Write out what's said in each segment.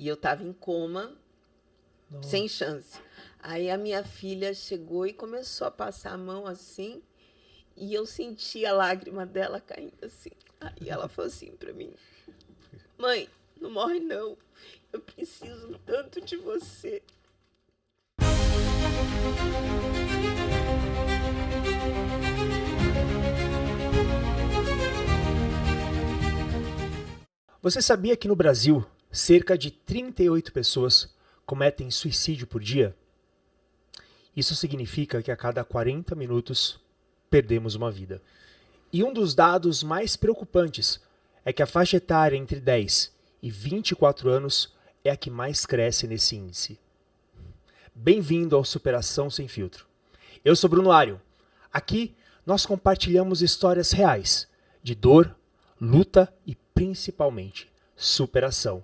E eu estava em coma, sem chance. Aí a minha filha chegou e começou a passar a mão assim, e eu senti a lágrima dela caindo assim. Aí ela falou assim para mim: mãe, não morre não. Eu preciso tanto de você. Você sabia que no Brasil, cerca de 38 pessoas cometem suicídio por dia? Isso significa que a cada 40 minutos perdemos uma vida. E um dos dados mais preocupantes é que a faixa etária entre 10 e 24 anos é a que mais cresce nesse índice. Bem-vindo ao Superação Sem Filtro. Eu sou Bruno Ario. Aqui nós compartilhamos histórias reais de dor, luta e principalmente superação,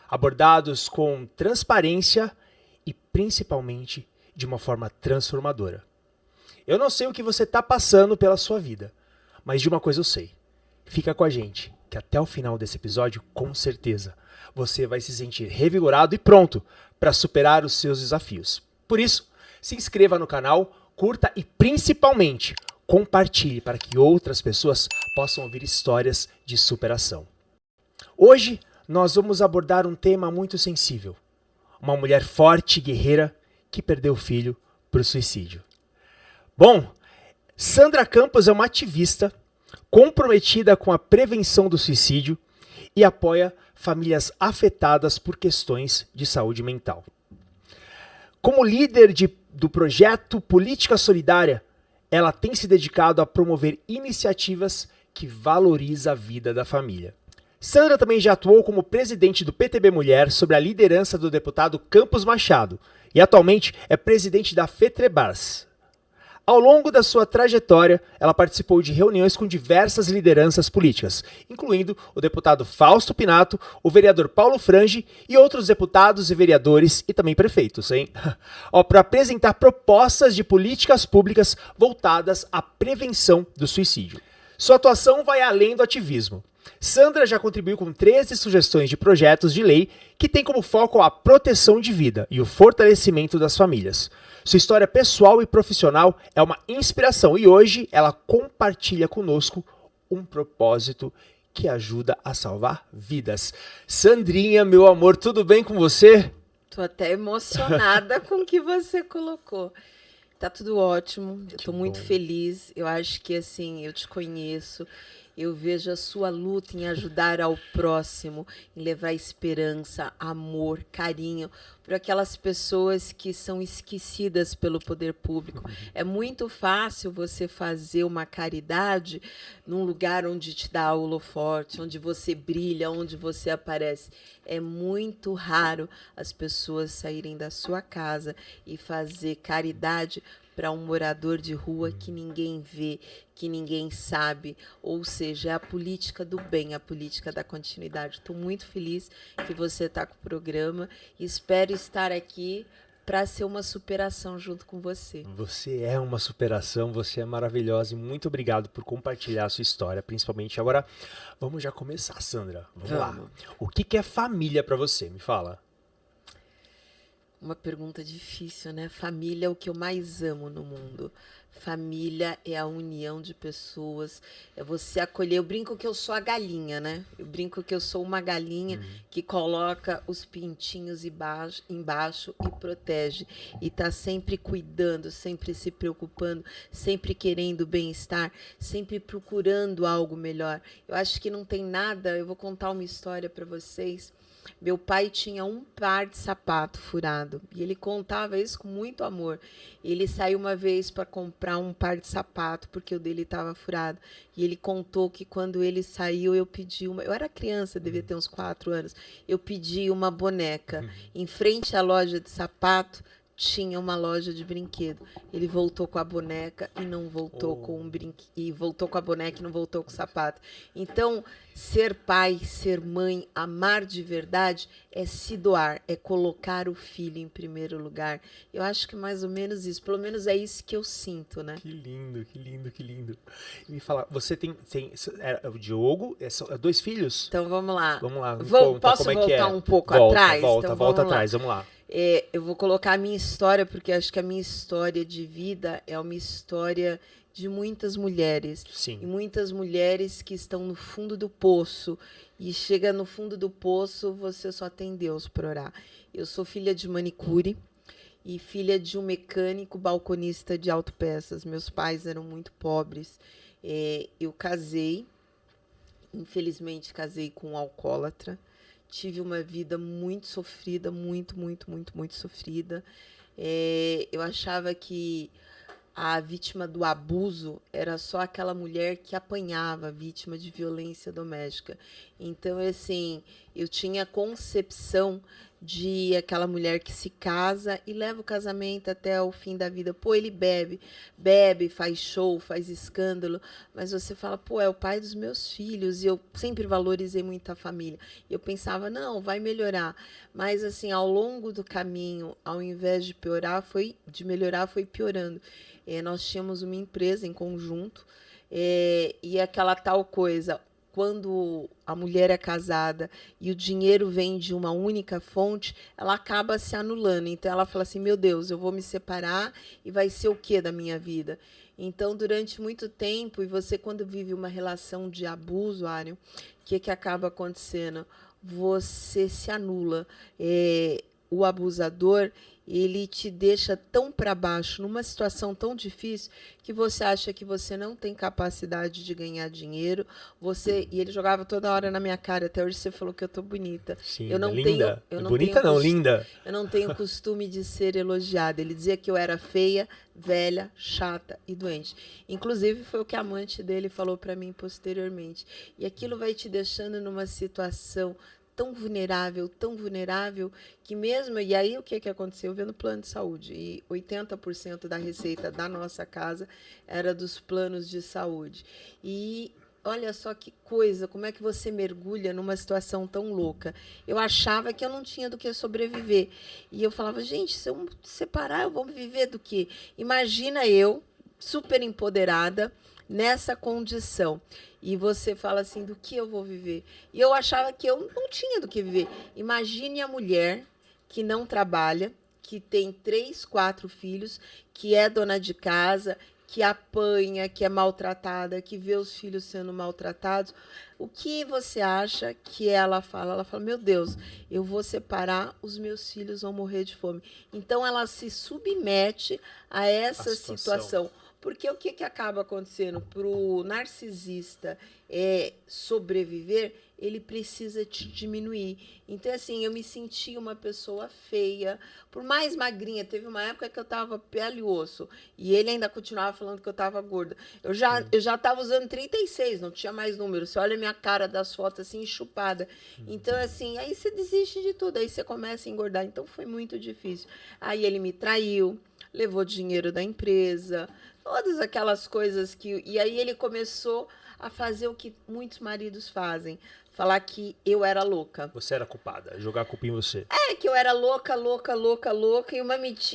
abordados com transparência e principalmente de uma forma transformadora. Eu não sei o que você está passando pela sua vida, mas de uma coisa eu sei. Fica com a gente, que até o final desse episódio, com certeza, você vai se sentir revigorado e pronto para superar os seus desafios. Por isso, se inscreva no canal, curta e principalmente compartilhe para que outras pessoas possam ouvir histórias de superação. Hoje nós vamos abordar um tema muito sensível. Uma mulher forte e guerreira que perdeu o filho para o suicídio. Bom, Sandra Campos é uma ativista comprometida com a prevenção do suicídio e apoia famílias afetadas por questões de saúde mental. Como líder do projeto Política Solidária, ela tem se dedicado a promover iniciativas que valorizam a vida da família. Sandra também já atuou como presidente do PTB Mulher sob a liderança do deputado Campos Machado e atualmente é presidente da FETREBARS. Ao longo da sua trajetória, ela participou de reuniões com diversas lideranças políticas, incluindo o deputado Fausto Pinato, o vereador Paulo Frange e outros deputados e vereadores e também prefeitos, hein? Para apresentar propostas de políticas públicas voltadas à prevenção do suicídio. Sua atuação vai além do ativismo. Sandra já contribuiu com 13 sugestões de projetos de lei que têm como foco a proteção de vida e o fortalecimento das famílias. Sua história pessoal e profissional é uma inspiração e hoje ela compartilha conosco um propósito que ajuda a salvar vidas. Sandrinha, meu amor, tudo bem com você? Tô até emocionada com o que você colocou. Tá tudo ótimo, eu tô muito feliz. Eu acho que assim, eu te conheço. Eu vejo a sua luta em ajudar ao próximo, em levar esperança, amor, carinho para aquelas pessoas que são esquecidas pelo poder público. É muito fácil você fazer uma caridade num lugar onde te dá holofote, onde você brilha, onde você aparece. É muito raro as pessoas saírem da sua casa e fazer caridade para um morador de rua que ninguém vê, que ninguém sabe, ou seja, é a política do bem, a política da continuidade. Estou muito feliz que você está com o programa e espero estar aqui para ser uma superação junto com você. Você é uma superação, você é maravilhosa e muito obrigado por compartilhar a sua história, principalmente. Agora, vamos já começar, Sandra. Vamos lá. O que é família para você? Me fala. Uma pergunta difícil, né? Família é o que eu mais amo no mundo. Família é a união de pessoas, é você acolher. Eu brinco que eu sou a galinha, né? Eu brinco que eu sou uma galinha que coloca os pintinhos embaixo e protege. E tá sempre cuidando, sempre se preocupando, sempre querendo bem-estar, sempre procurando algo melhor. Eu acho que não tem nada. Eu vou contar uma história para vocês. Meu pai tinha um par de sapato furado e ele contava isso com muito amor. Ele saiu uma vez para comprar um par de sapato porque o dele estava furado. E ele contou que quando ele saiu, eu pedi uma. Eu era criança, devia ter uns 4 anos. Eu pedi uma boneca. Em frente à loja de sapato, tinha uma loja de brinquedo. Ele voltou com a boneca e não voltou com e voltou com a boneca e não voltou com o sapato. Então, ser pai, ser mãe, amar de verdade é se doar, é colocar o filho em primeiro lugar. Eu acho que mais ou menos isso, pelo menos é isso que eu sinto, né? Que lindo, que lindo, que lindo. E me fala, você tem o Diogo, são 2 filhos? Então vamos lá. Vamos lá, me conta Posso como é que voltar é. um pouco Volta, atrás? volta, Então, volta vamos lá. atrás, vamos lá. Eu vou colocar a minha história, porque acho que a minha história de vida é uma história de muitas mulheres. Sim. E muitas mulheres que estão no fundo do poço. E chega no fundo do poço, você só tem Deus para orar. Eu sou filha de manicure e filha de um mecânico balconista de autopeças. Meus pais eram muito pobres. Eu casei, infelizmente casei com um alcoólatra. Tive uma vida muito sofrida, muito sofrida. Eu achava que a vítima do abuso era só aquela mulher que apanhava, vítima de violência doméstica. Então, assim, eu tinha a concepção de aquela mulher que se casa e leva o casamento até o fim da vida. Pô, ele bebe, faz show, faz escândalo, mas você fala, pô, é o pai dos meus filhos, e eu sempre valorizei muito a família. Eu pensava, não, vai melhorar. Mas, assim, ao longo do caminho, ao invés de piorar, foi piorando. Nós tínhamos uma empresa em conjunto, e aquela tal coisa, quando a mulher é casada e o dinheiro vem de uma única fonte, ela acaba se anulando. Então, ela fala assim, meu Deus, eu vou me separar e vai ser o quê da minha vida? Então, durante muito tempo, e você quando vive uma relação de abuso, Ariel, o que acaba acontecendo? Você se anula. O abusador, ele te deixa tão para baixo, numa situação tão difícil, que você acha que você não tem capacidade de ganhar dinheiro. E ele jogava toda hora na minha cara, até hoje você falou que eu tô bonita. Sim, eu não linda. Tenho, eu não bonita tenho não, linda. Eu não tenho costume de ser elogiada. Ele dizia que eu era feia, velha, chata e doente. Inclusive, foi o que a amante dele falou para mim posteriormente. E aquilo vai te deixando numa situação tão vulnerável, que mesmo... E aí, o que aconteceu? Eu vi no plano de saúde, e 80% da receita da nossa casa era dos planos de saúde. E olha só que coisa, como é que você mergulha numa situação tão louca? Eu achava que eu não tinha do que sobreviver. E eu falava, gente, se eu me separar, eu vou viver do quê? Imagina eu, super empoderada, nessa condição. E você fala assim, do que eu vou viver? E eu achava que eu não tinha do que viver. Imagine a mulher que não trabalha, que tem 3, 4 filhos, que é dona de casa, que apanha, que é maltratada, que vê os filhos sendo maltratados. O que você acha que ela fala? Ela fala, meu Deus, eu vou separar, os meus filhos vão morrer de fome. Então, ela se submete a essa situação. Porque o que acaba acontecendo? Para o narcisista sobreviver, ele precisa te diminuir. Então, assim, eu me senti uma pessoa feia, por mais magrinha. Teve uma época que eu estava pele e osso, e ele ainda continuava falando que eu estava gorda. Eu já estava usando 36, não tinha mais número. Você olha a minha cara das fotos, assim, enxupada. Então, assim, aí você desiste de tudo, aí você começa a engordar. Então, foi muito difícil. Aí ele me traiu, levou dinheiro da empresa, todas aquelas coisas que... E aí ele começou a fazer o que muitos maridos fazem, falar que eu era louca. Você era culpada, jogar a culpa em você. Que eu era louca, e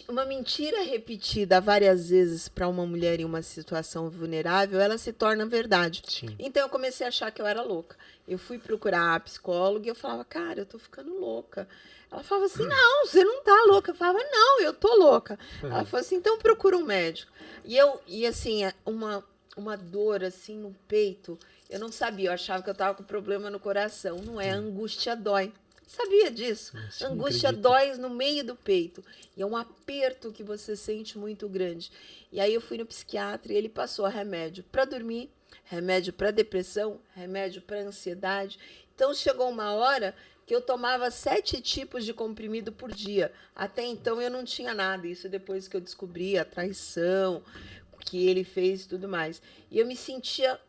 uma mentira repetida várias vezes para uma mulher em uma situação vulnerável, ela se torna verdade. Sim. Então eu comecei a achar que eu era louca. Eu fui procurar a psicóloga e eu falava, cara, eu tô ficando louca. Ela falava assim, não, você não tá louca. Eu falava, não, eu tô louca. Ela falou assim, então procura um médico. E assim, uma dor assim no peito, eu não sabia, eu achava que eu tava com problema no coração. Não é, a angústia dói. Sabia disso? Sim, Angústia acredito. dói no meio do peito. E é um aperto que você sente muito grande. E aí eu fui no psiquiatra e ele passou remédio para dormir, remédio para depressão, remédio para ansiedade. Então chegou uma hora que eu tomava 7 tipos de comprimido por dia. Até então eu não tinha nada. Isso depois que eu descobri a traição que ele fez e tudo mais. E eu me sentia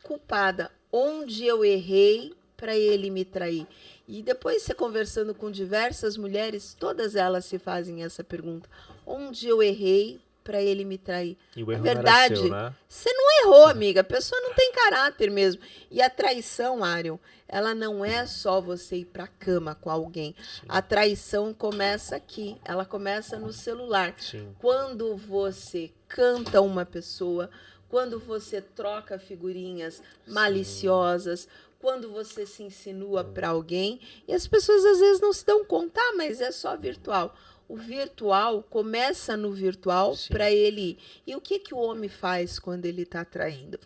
culpada. Onde eu errei, para ele me trair? E depois você conversando com diversas mulheres, todas elas se fazem essa pergunta. Onde eu errei para ele me trair? E o erro Na verdade, não era seu, né? você não errou, amiga. A pessoa não tem caráter mesmo. E a traição, Arion, ela não é só você ir para a cama com alguém. Sim. A traição começa aqui. Ela começa no celular. Sim. Quando você canta uma pessoa, quando você troca figurinhas maliciosas, quando você se insinua para alguém, e as pessoas às vezes não se dão conta, mas é só virtual. O virtual começa no virtual para ele ir. E o que o homem faz quando ele está traindo?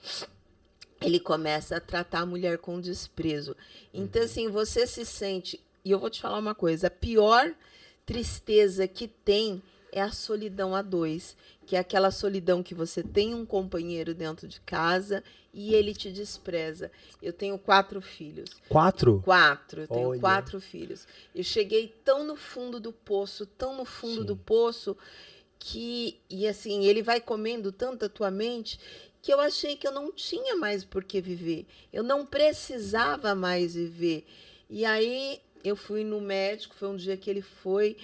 Ele começa a tratar a mulher com desprezo. Então, assim, você se sente... E eu vou te falar uma coisa. A pior tristeza que tem é a solidão a dois. Que é aquela solidão que você tem um companheiro dentro de casa e ele te despreza. Eu tenho 4 filhos. 4? 4. Eu tenho Olha. 4 filhos. Eu cheguei tão no fundo do poço, tão no fundo do poço, que... E assim, ele vai comendo tanto a tua mente que eu achei que eu não tinha mais por que viver. Eu não precisava mais viver. E aí eu fui no médico, foi um dia que ele foi,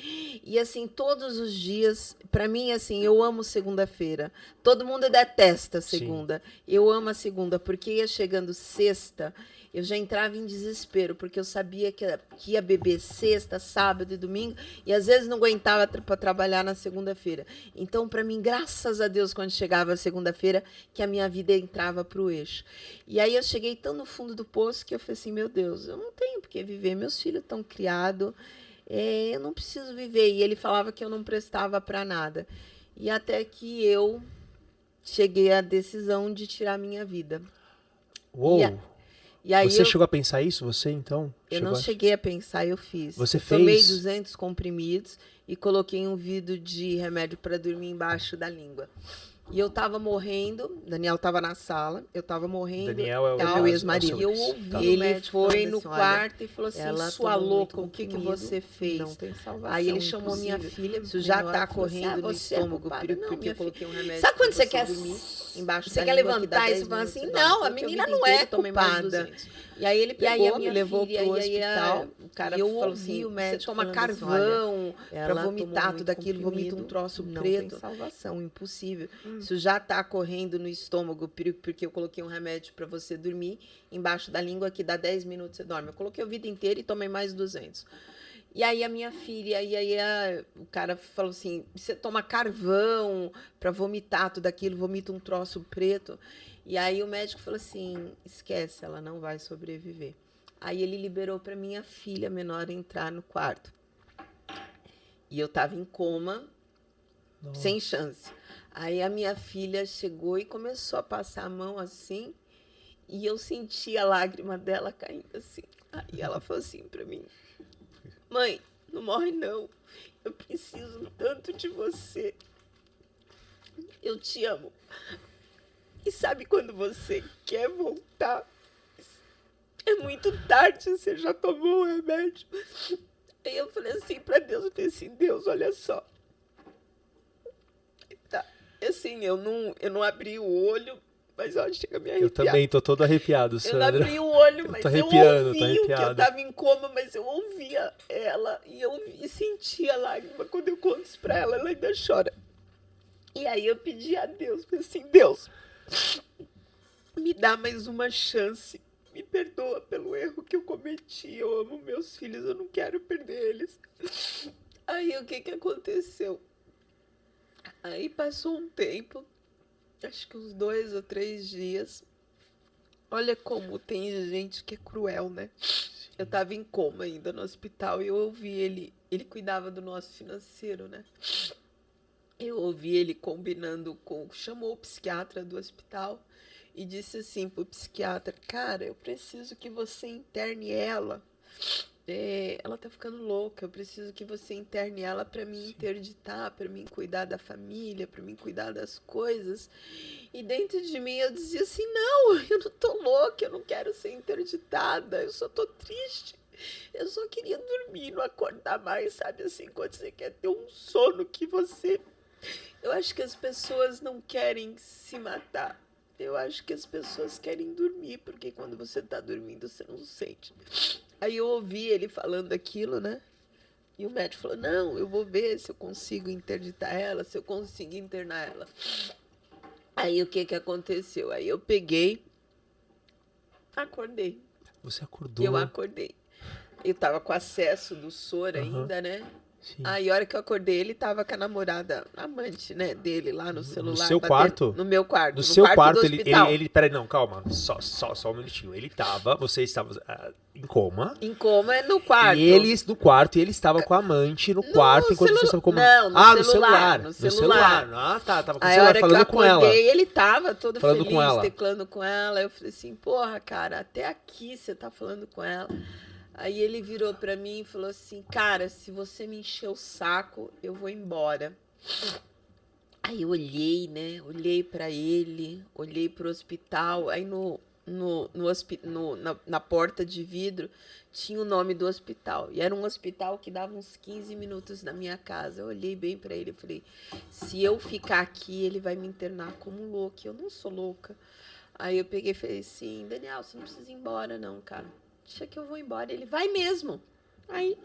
e assim, todos os dias, para mim, assim, eu amo segunda-feira. Todo mundo detesta segunda. Sim. Eu amo a segunda, porque ia chegando sexta, eu já entrava em desespero, porque eu sabia que ia beber sexta, sábado e domingo, e às vezes não aguentava para trabalhar na segunda-feira. Então, para mim, graças a Deus, quando chegava a segunda-feira, que a minha vida entrava para o eixo. E aí eu cheguei tão no fundo do poço que eu falei assim, meu Deus, eu não tenho por que viver, meus filhos estão criados, eu não preciso viver. E ele falava que eu não prestava para nada. E até que eu cheguei à decisão de tirar minha vida. Uou! E aí você chegou a pensar isso, você então? Eu não cheguei a pensar, eu fiz. Você fez? Tomei 200 comprimidos e coloquei um vidro de remédio para dormir embaixo da língua. E eu tava morrendo, Daniel tava na sala, eu tava morrendo. Daniel é o meu ex-marido. E eu ouvi, ele foi no quarto e falou assim, sua louca, o que você fez? Não tem salvação. Aí ele chamou minha filha, isso já tá correndo no estômago, porque eu coloquei um remédio. Sabe quando você quer dormir embaixo você da quer língua, levantar e falar assim, não, a menina não é culpada. E aí ele pegou, me levou filha, pro hospital, o cara eu falou ouvi assim, o médico você toma falando carvão assim, para vomitar tudo aquilo, vomita um troço preto. Não tem salvação. Impossível. Isso já tá correndo no estômago, porque eu coloquei um remédio para você dormir embaixo da língua, que dá 10 minutos você dorme. Eu coloquei a vida inteira e tomei mais 200. E aí a minha filha, o cara falou assim, você toma carvão para vomitar tudo aquilo, vomita um troço preto. E aí o médico falou assim, esquece, ela não vai sobreviver. Aí ele liberou para minha filha menor entrar no quarto. E eu estava em coma, sem chance. Aí a minha filha chegou e começou a passar a mão assim, e eu senti a lágrima dela caindo assim. Aí ela falou assim para mim, mãe, não morre não, eu preciso tanto de você, eu te amo. E sabe quando você quer voltar? É muito tarde, você já tomou o remédio. Aí eu falei assim para Deus, eu falei assim, Deus, olha só. Tá. Assim, eu não abri o olho, mas eu chega a me arrepiar. Eu também tô todo arrepiado, Sandra. Eu não abri o olho, mas eu ouvi que eu tava em coma, mas eu ouvia ela e sentia a lágrima. Quando eu conto isso pra ela, ela ainda chora. E aí eu pedi a Deus, falei assim, Deus, me dá mais uma chance. Me perdoa pelo erro que eu cometi. Eu amo meus filhos, eu não quero perder eles. Aí o que aconteceu? Aí passou um tempo, acho que uns 2 ou 3 dias. Olha como tem gente que é cruel, né? Sim. Eu tava em coma ainda no hospital e eu ouvi ele cuidava do nosso financeiro, né? Eu ouvi ele combinando chamou o psiquiatra do hospital e disse assim pro psiquiatra, cara, eu preciso que você interne ela. Ela tá ficando louca, eu preciso que você interne ela para mim interditar, para mim cuidar da família, para mim cuidar das coisas. E dentro de mim eu dizia assim, não, eu não tô louca, eu não quero ser interditada, eu só tô triste. Eu só queria dormir, não acordar mais, sabe assim, quando você quer ter um sono que você... Eu acho que as pessoas não querem se matar. Eu acho que as pessoas querem dormir, porque quando você tá dormindo, você não sente. Aí eu ouvi ele falando aquilo, né? E o médico falou, não, eu vou ver se eu consigo interditar ela, se eu conseguir internar ela. Aí o que aconteceu? Aí eu peguei, acordei. Você acordou? Eu acordei. Eu tava com acesso do soro ainda, né? Sim. Aí a hora que eu acordei, ele tava com a namorada, amante, né, dele lá no celular. No seu quarto? No meu quarto. No seu quarto, do hospital. ele... Peraí, não, calma. Só um minutinho. Você estava em coma. Em coma no quarto. E eles no quarto, e ele estava com a amante no quarto enquanto você estava como. Não, no celular. No celular. Ah, tá. Tava com o Aí, celular a hora falando que eu com ela. acordei, ele tava todo falando feliz, com ela. teclando com ela. Eu falei assim, porra, cara, até aqui você tá falando com ela. Aí ele virou pra mim e falou assim, cara, se você me encher o saco, eu vou embora. Aí eu olhei, né? Olhei pra ele, olhei pro hospital. Aí na porta de vidro tinha o nome do hospital. E era um hospital que dava uns 15 minutos da minha casa. Eu olhei bem pra ele e falei, se eu ficar aqui, ele vai me internar como louca. Eu não sou louca. Aí eu peguei e falei assim, Daniel, você não precisa ir embora não, cara. Deixa que eu vou embora. Ele vai mesmo. Aí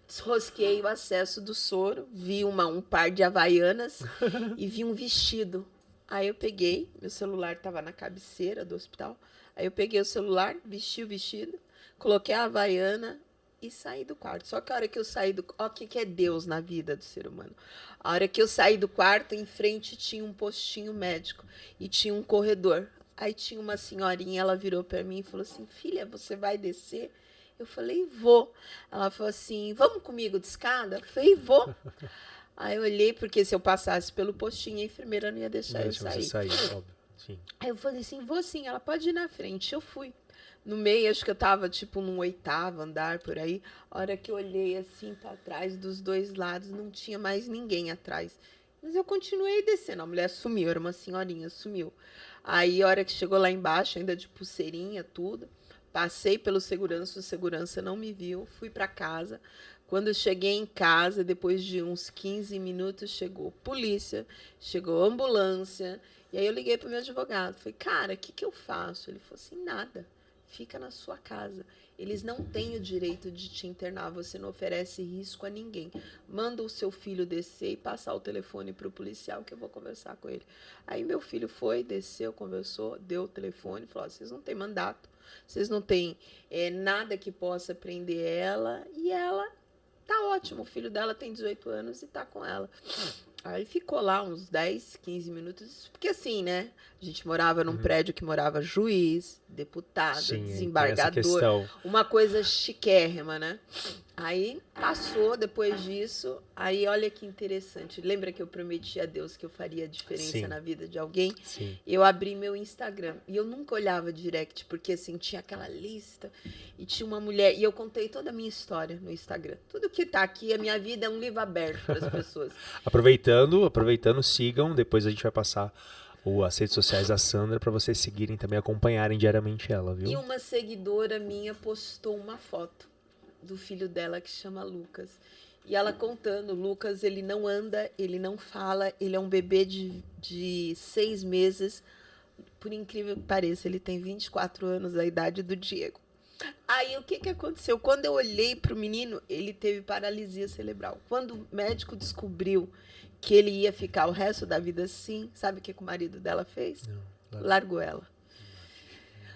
desrosquei o acesso do soro, vi um par de havaianas e vi um vestido. Aí eu peguei, meu celular estava na cabeceira do hospital. Aí eu peguei o celular, vesti o vestido, coloquei a havaiana e saí do quarto. Só que a hora que eu saí do... Ó, o que é Deus na vida do ser humano. A hora que eu saí do quarto, em frente tinha um postinho médico e tinha um corredor. Aí tinha uma senhorinha, ela virou para mim e falou assim, filha, você vai descer? Eu falei, vou. Ela falou assim, vamos comigo de escada? Eu falei, vou. Aí eu olhei, porque se eu passasse pelo postinho, a enfermeira não ia deixar eu sair. Você sair, óbvio. Sim. Aí eu falei assim, vou sim, ela pode ir na frente. Eu fui. No meio, acho que eu tava tipo num 8º andar por aí. A hora que eu olhei assim para trás, dos dois lados, não tinha mais ninguém atrás. Mas eu continuei descendo. A mulher sumiu, era uma senhorinha, sumiu. Aí, a hora que chegou lá embaixo, ainda de pulseirinha, tudo, passei pelo segurança, o segurança não me viu, fui para casa. Quando eu cheguei em casa, depois de uns 15 minutos, chegou polícia, chegou ambulância. E aí eu liguei para o meu advogado. Falei, cara, o que eu faço? Ele falou assim, nada, fica na sua casa. Eles não têm o direito de te internar, você não oferece risco a ninguém. Manda o seu filho descer e passar o telefone para o policial que eu vou conversar com ele. Aí meu filho foi, desceu, conversou, deu o telefone, falou, vocês não têm mandato, vocês não têm nada que possa prender ela, e ela tá ótimo, o filho dela tem 18 anos e tá com ela. Aí ficou lá uns 10, 15 minutos, porque assim, né? A gente morava num prédio que morava juiz, deputado, desembargador, uma coisa chiquérrima, né? Aí passou depois disso, aí olha que interessante. Lembra que eu prometi a Deus que eu faria diferença na vida de alguém? Sim. Eu abri meu Instagram e eu nunca olhava direct, porque assim, tinha aquela lista e tinha uma mulher, e eu contei toda a minha história no Instagram. Tudo que tá aqui, a minha vida é um livro aberto para as pessoas. Aproveitando, sigam, depois a gente vai passar as redes sociais da Sandra para vocês seguirem também, acompanharem diariamente ela, viu? E uma seguidora minha postou uma foto do filho dela que chama Lucas. E ela contando, Lucas, ele não anda, ele não fala, ele é um bebê de 6 meses. Por incrível que pareça, ele tem 24 anos, a idade do Diego. Aí, o que aconteceu? Quando eu olhei para o menino, ele teve paralisia cerebral. Quando o médico descobriu que ele ia ficar o resto da vida assim, sabe o que o marido dela fez? Não. Largou ela.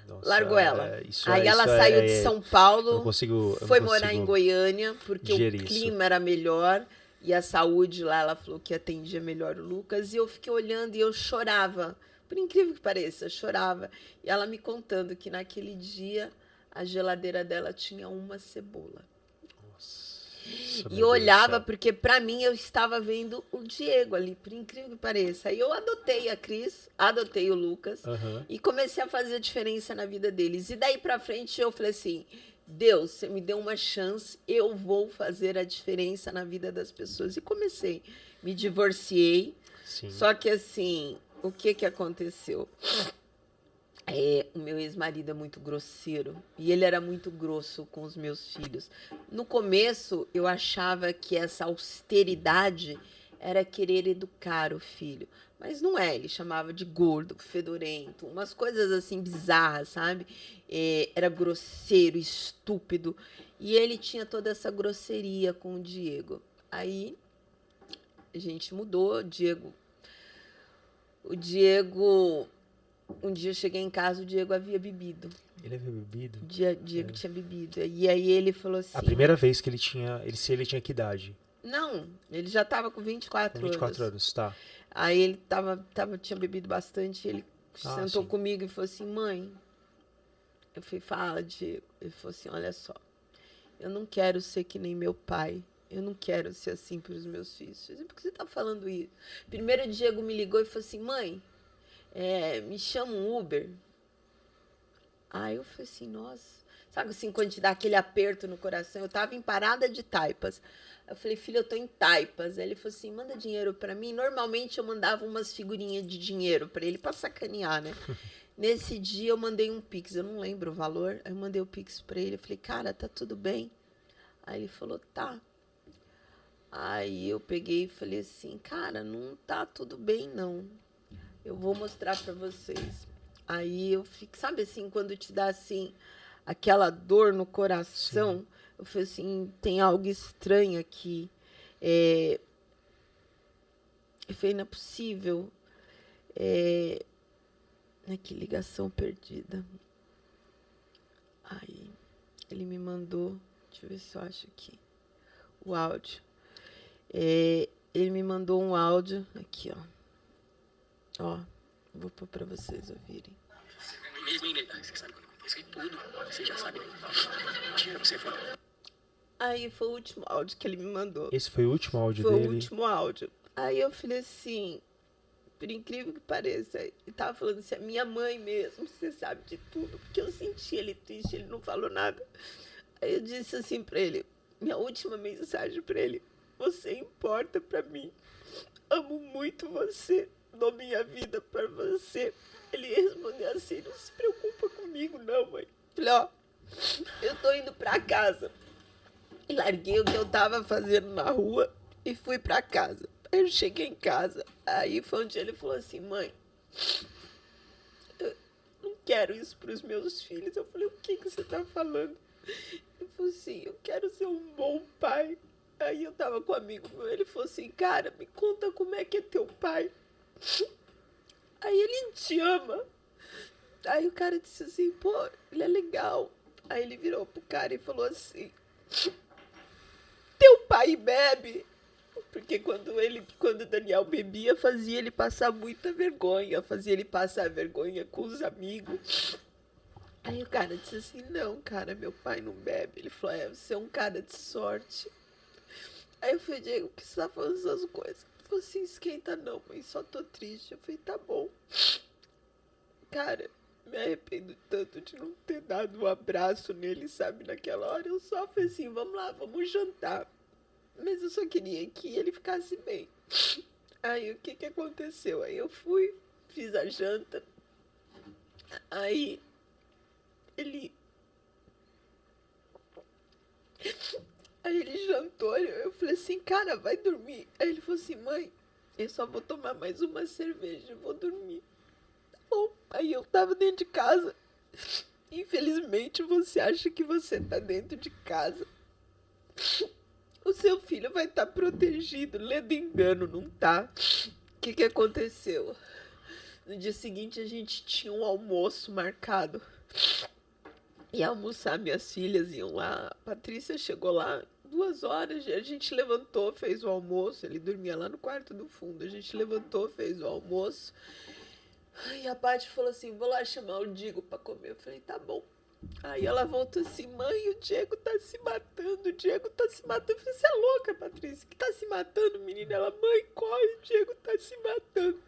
Nossa, largou ela. Aí ela saiu de São Paulo, foi morar em Goiânia, porque o clima era melhor e a saúde lá, ela falou que atendia melhor o Lucas. E eu fiquei olhando e eu chorava. Por incrível que pareça, eu chorava. E ela me contando que naquele dia a geladeira dela tinha uma cebola. E eu olhava, porque para mim eu estava vendo o Diego ali, por incrível que pareça. Aí eu adotei a Cris, adotei o Lucas e comecei a fazer a diferença na vida deles. E daí para frente eu falei assim, Deus, você me deu uma chance, eu vou fazer a diferença na vida das pessoas. E comecei, me divorciei, só que assim, o que aconteceu? O meu ex-marido é muito grosseiro e ele era muito grosso com os meus filhos. No começo, eu achava que essa austeridade era querer educar o filho. Mas não é, ele chamava de gordo, fedorento, umas coisas assim bizarras, sabe? Era grosseiro, estúpido. E ele tinha toda essa grosseria com o Diego. Aí a gente mudou, o Diego, um dia eu cheguei em casa, o Diego havia bebido. Ele havia bebido? Diego tinha bebido. E aí ele falou assim... A primeira vez que ele tinha que idade? Não, ele já estava com 24 anos. 24 anos, tá. Aí ele tinha bebido bastante, ele sentou sim. comigo e falou assim, mãe... Eu falei, fala, Diego. Ele falou assim, olha só, eu não quero ser que nem meu pai. Eu não quero ser assim para os meus filhos. Eu falei, por que você está falando isso? Primeiro o Diego me ligou e falou assim, mãe, me chama um Uber. Aí eu falei assim, nossa. Sabe assim, quando te dá aquele aperto no coração? Eu estava em Parada de Taipas. Eu falei, filho, eu estou em Taipas. Aí ele falou assim, manda dinheiro para mim. Normalmente eu mandava umas figurinhas de dinheiro para ele, para sacanear, né? Nesse dia eu mandei um Pix, eu não lembro o valor. Aí eu mandei o Pix para ele. Eu falei, cara, tá tudo bem? Aí ele falou, tá. Aí eu peguei e falei assim, cara, não tá tudo bem, não. Eu vou mostrar para vocês. Aí eu fico, sabe assim, quando te dá assim, aquela dor no coração, sim. Eu falei assim, tem algo estranho aqui. Eu falei, não é possível. Que ligação perdida. Aí ele me mandou, deixa eu ver se eu acho aqui, o áudio. Ele me mandou um áudio, aqui, ó. Vou pôr para vocês ouvirem. Você sabe quando aconteceu tudo, você já sabe. Tira você fora. Aí foi o último áudio que ele me mandou. Esse foi o último áudio dele? Foi o último áudio. Aí eu falei assim, por incrível que pareça, ele tava falando assim, a minha mãe mesmo, você sabe de tudo, porque eu senti ele triste, ele não falou nada. Aí eu disse assim para ele, minha última mensagem para ele, você importa para mim, amo muito você, dou minha vida para você. Ele respondeu assim, não se preocupa comigo não, mãe. Falei, ó, eu tô indo para casa. E larguei o que eu tava fazendo na rua e fui para casa. Aí eu cheguei em casa, aí foi onde ele falou assim, mãe, eu não quero isso para os meus filhos. Eu falei, o que você tá falando? Ele falou assim, eu quero ser um bom pai. Aí eu tava com um amigo meu, ele falou assim, cara, me conta como é que é teu pai. Aí ele te ama. Aí o cara disse assim, pô, ele é legal. Aí ele virou pro cara e falou assim, teu pai bebe? Porque quando o Daniel bebia, fazia ele passar muita vergonha, fazia ele passar vergonha com os amigos. Aí o cara disse assim, não, cara, meu pai não bebe. Ele falou, você é um cara de sorte. Aí eu falei, Diego, por que você tá falando essas coisas? Ele falou assim, esquenta não, mãe, só tô triste. Eu falei, tá bom. Cara, me arrependo tanto de não ter dado um abraço nele, sabe, naquela hora. Eu só falei assim, vamos lá, vamos jantar. Mas eu só queria que ele ficasse bem. Aí o que aconteceu? Aí eu fui, fiz a janta. Aí ele jantou, eu falei assim, cara, vai dormir. Aí ele falou assim, mãe, eu só vou tomar mais uma cerveja, vou dormir. Tá bom. Aí eu tava dentro de casa. Infelizmente, você acha que você tá dentro de casa. O seu filho vai estar protegido, lendo engano, não tá? O que aconteceu? No dia seguinte, a gente tinha um almoço marcado. Ia almoçar, minhas filhas iam lá. A Patrícia chegou lá 2 horas, a gente levantou, fez o almoço. Ele dormia lá no quarto do fundo. A gente levantou, fez o almoço. E a Paty falou assim, vou lá chamar o Diego pra comer. Eu falei, tá bom. Aí ela voltou assim, mãe, o Diego tá se matando, o Diego tá se matando. Eu falei, você é louca, Patrícia, que tá se matando, menina? Ela, mãe, corre, o Diego tá se matando.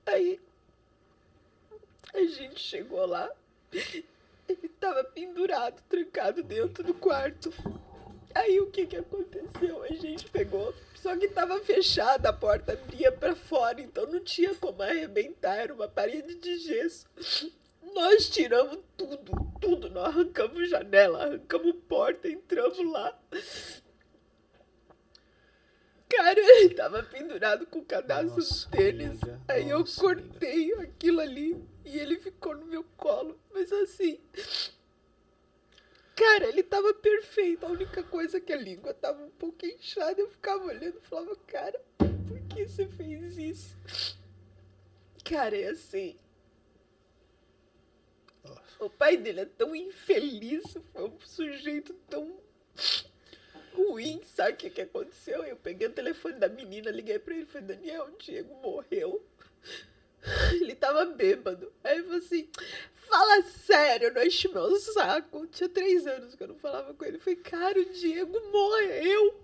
Aí a gente chegou lá, ele tava pendurado, trancado dentro do quarto. Aí o que aconteceu? A gente pegou, só que tava fechada, a porta abria pra fora, então não tinha como arrebentar, era uma parede de gesso. Nós tiramos tudo, nós arrancamos janela, arrancamos porta, entramos lá. Cara, Ele tava pendurado com o cadastro Nossa, do tênis. amiga, Aí eu nossa, cortei aquilo ali e ele ficou no meu colo. Mas assim, cara, ele tava perfeito. A única coisa é que a língua tava um pouco inchada. Eu ficava olhando e falava, cara, por que você fez isso? Cara, é assim. O pai dele é tão infeliz, foi um sujeito tão ruim, sabe o que aconteceu? Eu peguei o telefone da menina, liguei pra ele, falei, Daniel, o Diego morreu. Ele tava bêbado. Aí ele falou assim, fala sério, não enche meu saco. Tinha 3 anos que eu não falava com ele. Eu falei, cara, o Diego morreu.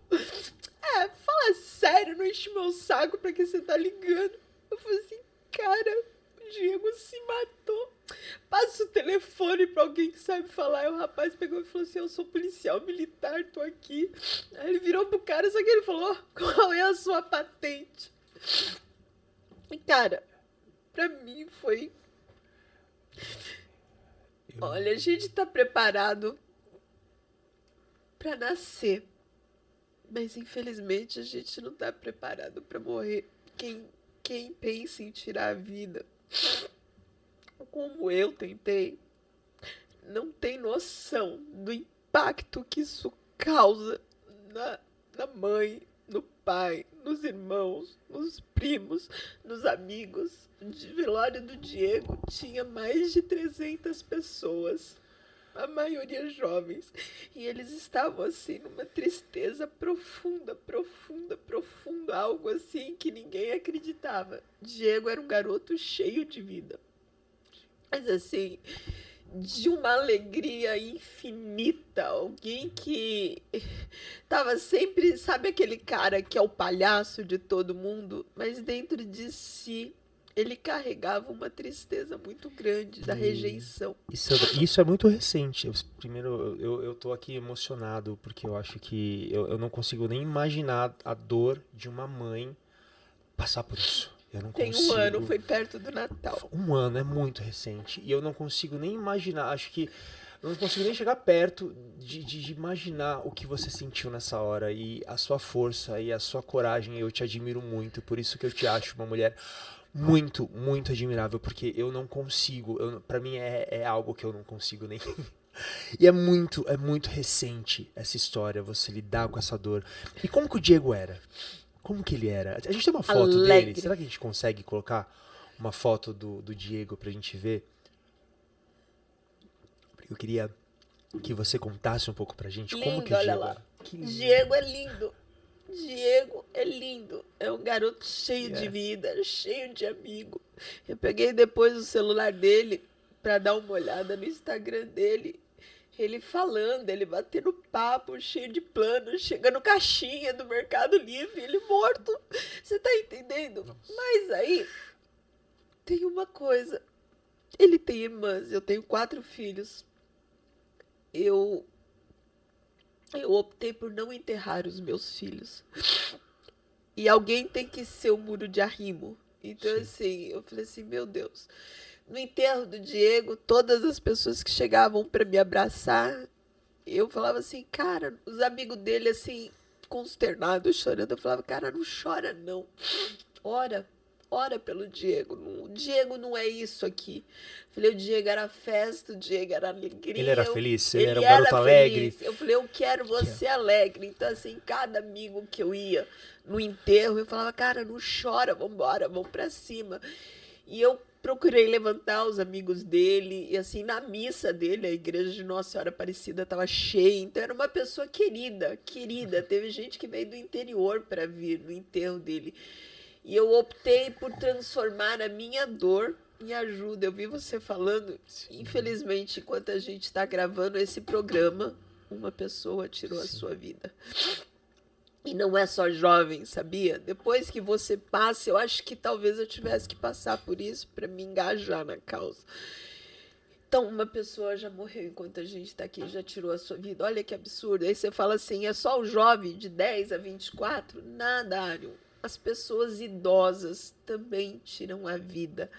Fala sério, não enche meu saco, pra que você tá ligando? Eu falei assim, cara, o Diego se matou. Passa o telefone pra alguém que sabe falar. Aí o rapaz pegou e falou assim, eu sou policial militar, tô aqui. Aí ele virou pro cara, só que ele falou, qual é a sua patente? E cara, pra mim foi... Olha, a gente tá preparado pra nascer. Mas infelizmente a gente não tá preparado pra morrer. Quem pensa em tirar a vida, como eu tentei, não tem noção do impacto que isso causa na mãe, no pai, nos irmãos, nos primos, nos amigos. De velório do Diego tinha mais de 300 pessoas, a maioria jovens, e eles estavam assim numa tristeza profunda, profunda, profunda, algo assim que ninguém acreditava. Diego era um garoto cheio de vida, mas assim, de uma alegria infinita, alguém que tava sempre, sabe aquele cara que é o palhaço de todo mundo, mas dentro de si ele carregava uma tristeza muito grande da rejeição. Isso é muito recente. Primeiro, eu tô aqui emocionado, porque eu acho que eu não consigo nem imaginar a dor de uma mãe passar por isso. Eu não Tem consigo. 1 ano, foi perto do Natal. 1 ano é muito recente. E eu não consigo nem imaginar. Acho que eu não consigo nem chegar perto de imaginar o que você sentiu nessa hora. E a sua força e a sua coragem. Eu te admiro muito. Por isso que eu te acho uma mulher muito, muito admirável. Porque eu não consigo. Pra mim é algo que eu não consigo nem. E é muito recente essa história. Você lidar com essa dor. E como que o Diego era? Como que ele era? A gente tem uma foto Alegre. dele. Será que a gente consegue colocar uma foto do Diego pra gente ver? Eu queria que você contasse um pouco pra gente como que o Lindo, olha Diego lá. era. Que lindo. Diego é lindo. Diego é lindo. É um garoto cheio de vida, cheio de amigo. Eu peguei depois o celular dele pra dar uma olhada no Instagram dele. Ele falando, ele batendo papo, cheio de planos, chegando caixinha do Mercado Livre, ele morto. Você tá entendendo? Nossa. Mas aí tem uma coisa. Ele tem irmãs, eu tenho 4 filhos. Eu optei por não enterrar os meus filhos. E alguém tem que ser o muro de arrimo. Então, Sim. assim, eu falei assim, meu Deus. No enterro do Diego, todas as pessoas que chegavam para me abraçar, eu falava assim, cara, os amigos dele, assim, consternados, chorando, eu falava, cara, não chora, não. Ora pelo Diego. O Diego não é isso aqui. Falei, o Diego era festa, o Diego era alegria. Ele era feliz? Ele era um garoto alegre? Eu falei, eu quero você alegre. Então, assim, cada amigo que eu ia no enterro, eu falava, cara, não chora, vambora, vamos pra cima. E eu procurei levantar os amigos dele, e assim, na missa dele, a igreja de Nossa Senhora Aparecida estava cheia, então era uma pessoa querida. Teve gente que veio do interior para vir no enterro dele. E eu optei por transformar a minha dor em ajuda. Eu vi você falando, infelizmente, enquanto a gente está gravando esse programa, uma pessoa tirou a sua vida. E não é só jovem, sabia? Depois que você passa, eu acho que talvez eu tivesse que passar por isso para me engajar na causa. Então, uma pessoa já morreu enquanto a gente está aqui, já tirou a sua vida. Olha que absurdo. Aí você fala assim, é só o jovem de 10 a 24? Nada, Arion. As pessoas idosas também tiram a vida.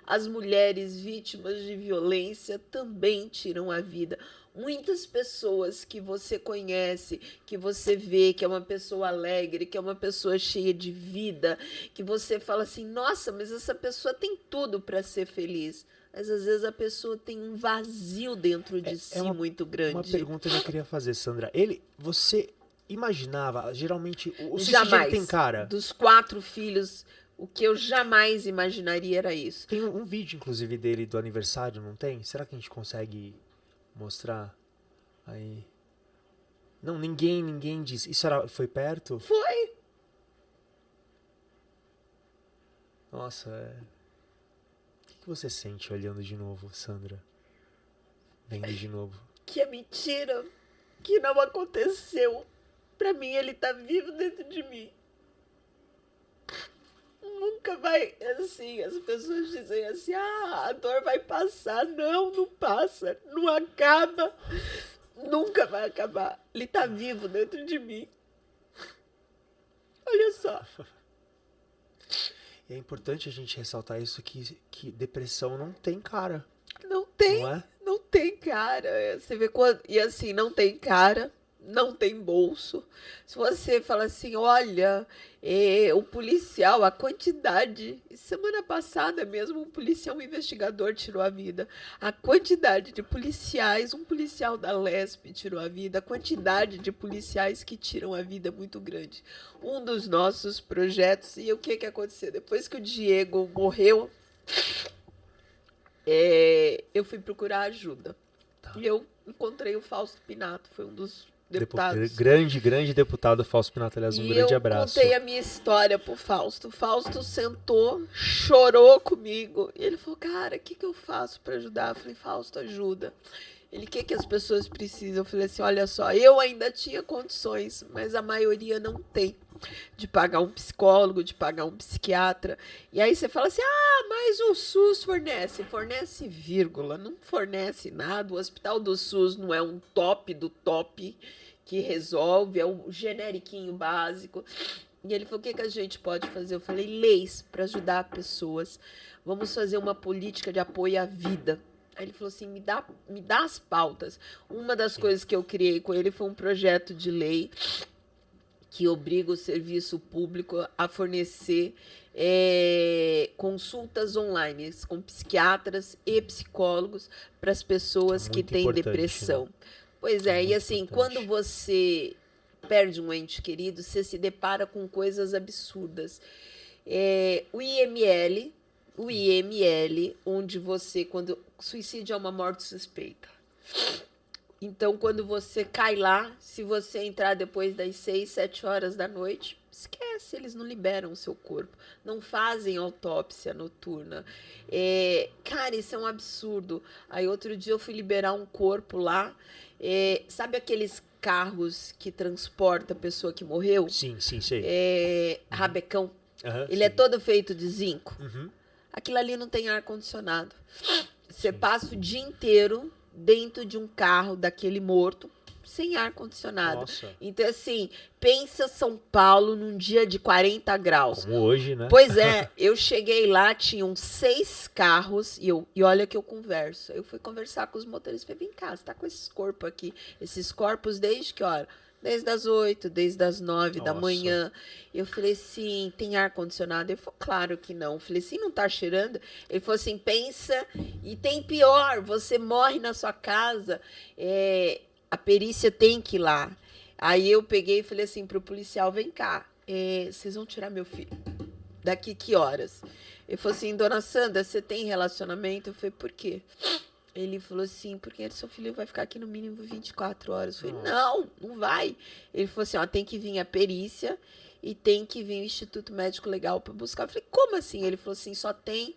As mulheres vítimas de violência também tiram a vida. Muitas pessoas que você conhece, que você vê, que é uma pessoa alegre, que é uma pessoa cheia de vida, que você fala assim, nossa, mas essa pessoa tem tudo para ser feliz. Mas às vezes a pessoa tem um vazio dentro de si muito grande. Uma pergunta que eu queria fazer, Sandra. Você imaginava, geralmente, o suicídio Jamais. tem cara? Dos 4 filhos, o que eu jamais imaginaria era isso. Tem um vídeo, inclusive, dele do aniversário, não tem? Será que a gente consegue mostrar aí? Não, ninguém disse. Isso foi perto? Foi. Nossa, O que você sente olhando de novo, Sandra? Vendo de novo. Que é mentira, que não aconteceu. Pra mim, ele tá vivo dentro de mim. Nunca vai, assim, as pessoas dizem assim, a dor vai passar. Não, não passa, não acaba, nunca vai acabar. Ele tá vivo dentro de mim. Olha só. E é importante a gente ressaltar isso, que depressão não tem cara. Não tem, Não é? não tem cara. Você vê quando, e assim, não tem cara, não tem bolso. Se você fala assim, olha, o policial, a quantidade. Semana passada mesmo, um policial, um investigador tirou a vida. A quantidade de policiais, um policial da Lesp tirou a vida. A quantidade de policiais que tiram a vida é muito grande. Um dos nossos projetos, e o que aconteceu? Depois que o Diego morreu, eu fui procurar ajuda. Tá. E eu encontrei o Fausto Pinato, foi um dos deputados. Grande deputado Fausto Pinato, aliás, um grande abraço. Eu contei a minha história pro Fausto. O Fausto sentou, chorou comigo. E ele falou, cara, o que eu faço para ajudar? Eu falei, Fausto, ajuda. Ele, o que as pessoas precisam? Eu falei assim, olha só, eu ainda tinha condições, mas a maioria não tem. De pagar um psicólogo, de pagar um psiquiatra. E aí você fala assim, mas o SUS fornece vírgula, não fornece nada. O hospital do SUS não é um top do top que resolve, é o generiquinho básico. E ele falou, o que a gente pode fazer? Eu falei, leis para ajudar pessoas. Vamos fazer uma política de apoio à vida. Aí ele falou assim, me dá as pautas. Uma das coisas que eu criei com ele foi um projeto de lei que obriga o serviço público a fornecer consultas online com psiquiatras e psicólogos para as pessoas que têm depressão. Né? Pois é, e assim, importante. Quando você perde um ente querido, você se depara com coisas absurdas. O IML, onde você, quando suicídio é uma morte suspeita. Então, quando você cai lá, se você entrar depois das 6, 7 horas da noite, esquece, eles não liberam o seu corpo, não fazem autópsia noturna. Cara, isso é um absurdo. Aí, outro dia, eu fui liberar um corpo lá, sabe aqueles carros que transportam a pessoa que morreu? Sim, sei. Rabecão. Ele sim. É todo feito de zinco. Uhum. Aquilo ali não tem ar-condicionado. Você passa o dia inteiro dentro de um carro daquele morto, sem ar-condicionado. Então, assim, pensa São Paulo num dia de 40 graus. Como hoje, né? Pois é, eu cheguei lá, tinham 6 carros, e olha que eu converso. Eu fui conversar com os motoristas, falei, vem cá, você tá com esses corpos aqui, esses corpos desde que hora? Desde as 8, desde as 9 da manhã. Eu falei assim, tem ar-condicionado? Ele falou, claro que não. Eu falei assim, não tá cheirando? Ele falou assim, pensa, e tem pior, você morre na sua casa, a perícia tem que ir lá. Aí eu peguei e falei assim pro policial, vem cá, vocês vão tirar meu filho. Daqui que horas? Ele falou assim, dona Sandra, você tem relacionamento? Eu falei, por quê? Ele falou assim, porque seu filho vai ficar aqui no mínimo 24 horas. Eu falei, não vai. Ele falou assim, tem que vir a perícia e tem que vir o Instituto Médico Legal para buscar. Eu falei, como assim? Ele falou assim, só tem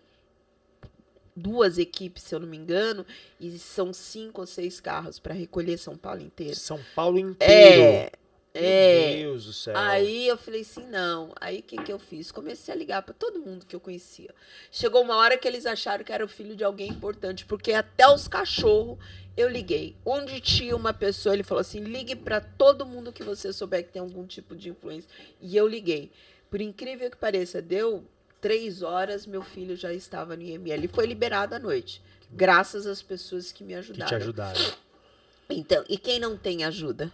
2 equipes, se eu não me engano, e são 5 ou 6 carros para recolher São Paulo inteiro. São Paulo inteiro? Meu Deus do céu. Aí eu falei assim, não. Aí o que eu fiz? Comecei a ligar para todo mundo que eu conhecia. Chegou uma hora que eles acharam que era o filho de alguém importante, porque até os cachorros eu liguei. Onde tinha uma pessoa, ele falou assim, ligue para todo mundo que você souber que tem algum tipo de influência. E eu liguei. Por incrível que pareça, deu 3 horas, meu filho já estava no IML. Ele foi liberado à noite, graças às pessoas que me ajudaram. Que te ajudaram. Então, e quem não tem ajuda?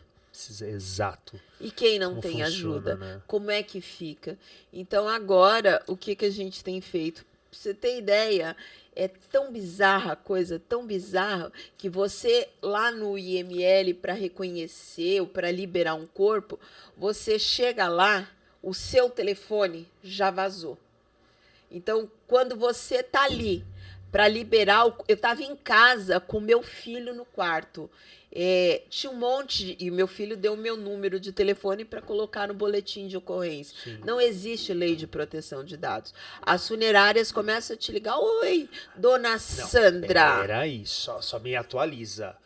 Exato. E quem não Como tem funciona, ajuda? né? Como é que fica? Então, agora, o que, que a gente tem feito? Pra você ter ideia, é tão bizarra a coisa, tão bizarra, que você, lá no IML, para reconhecer ou para liberar um corpo, você chega lá, o seu telefone já vazou. Então, quando você tá ali para liberar, eu estava em casa com meu filho no quarto. Tinha um monte, e meu filho deu o meu número de telefone para colocar no boletim de ocorrência. Sim. Não existe lei de proteção de dados. As funerárias começam a te ligar: oi, dona Sandra. Peraí, só me atualiza.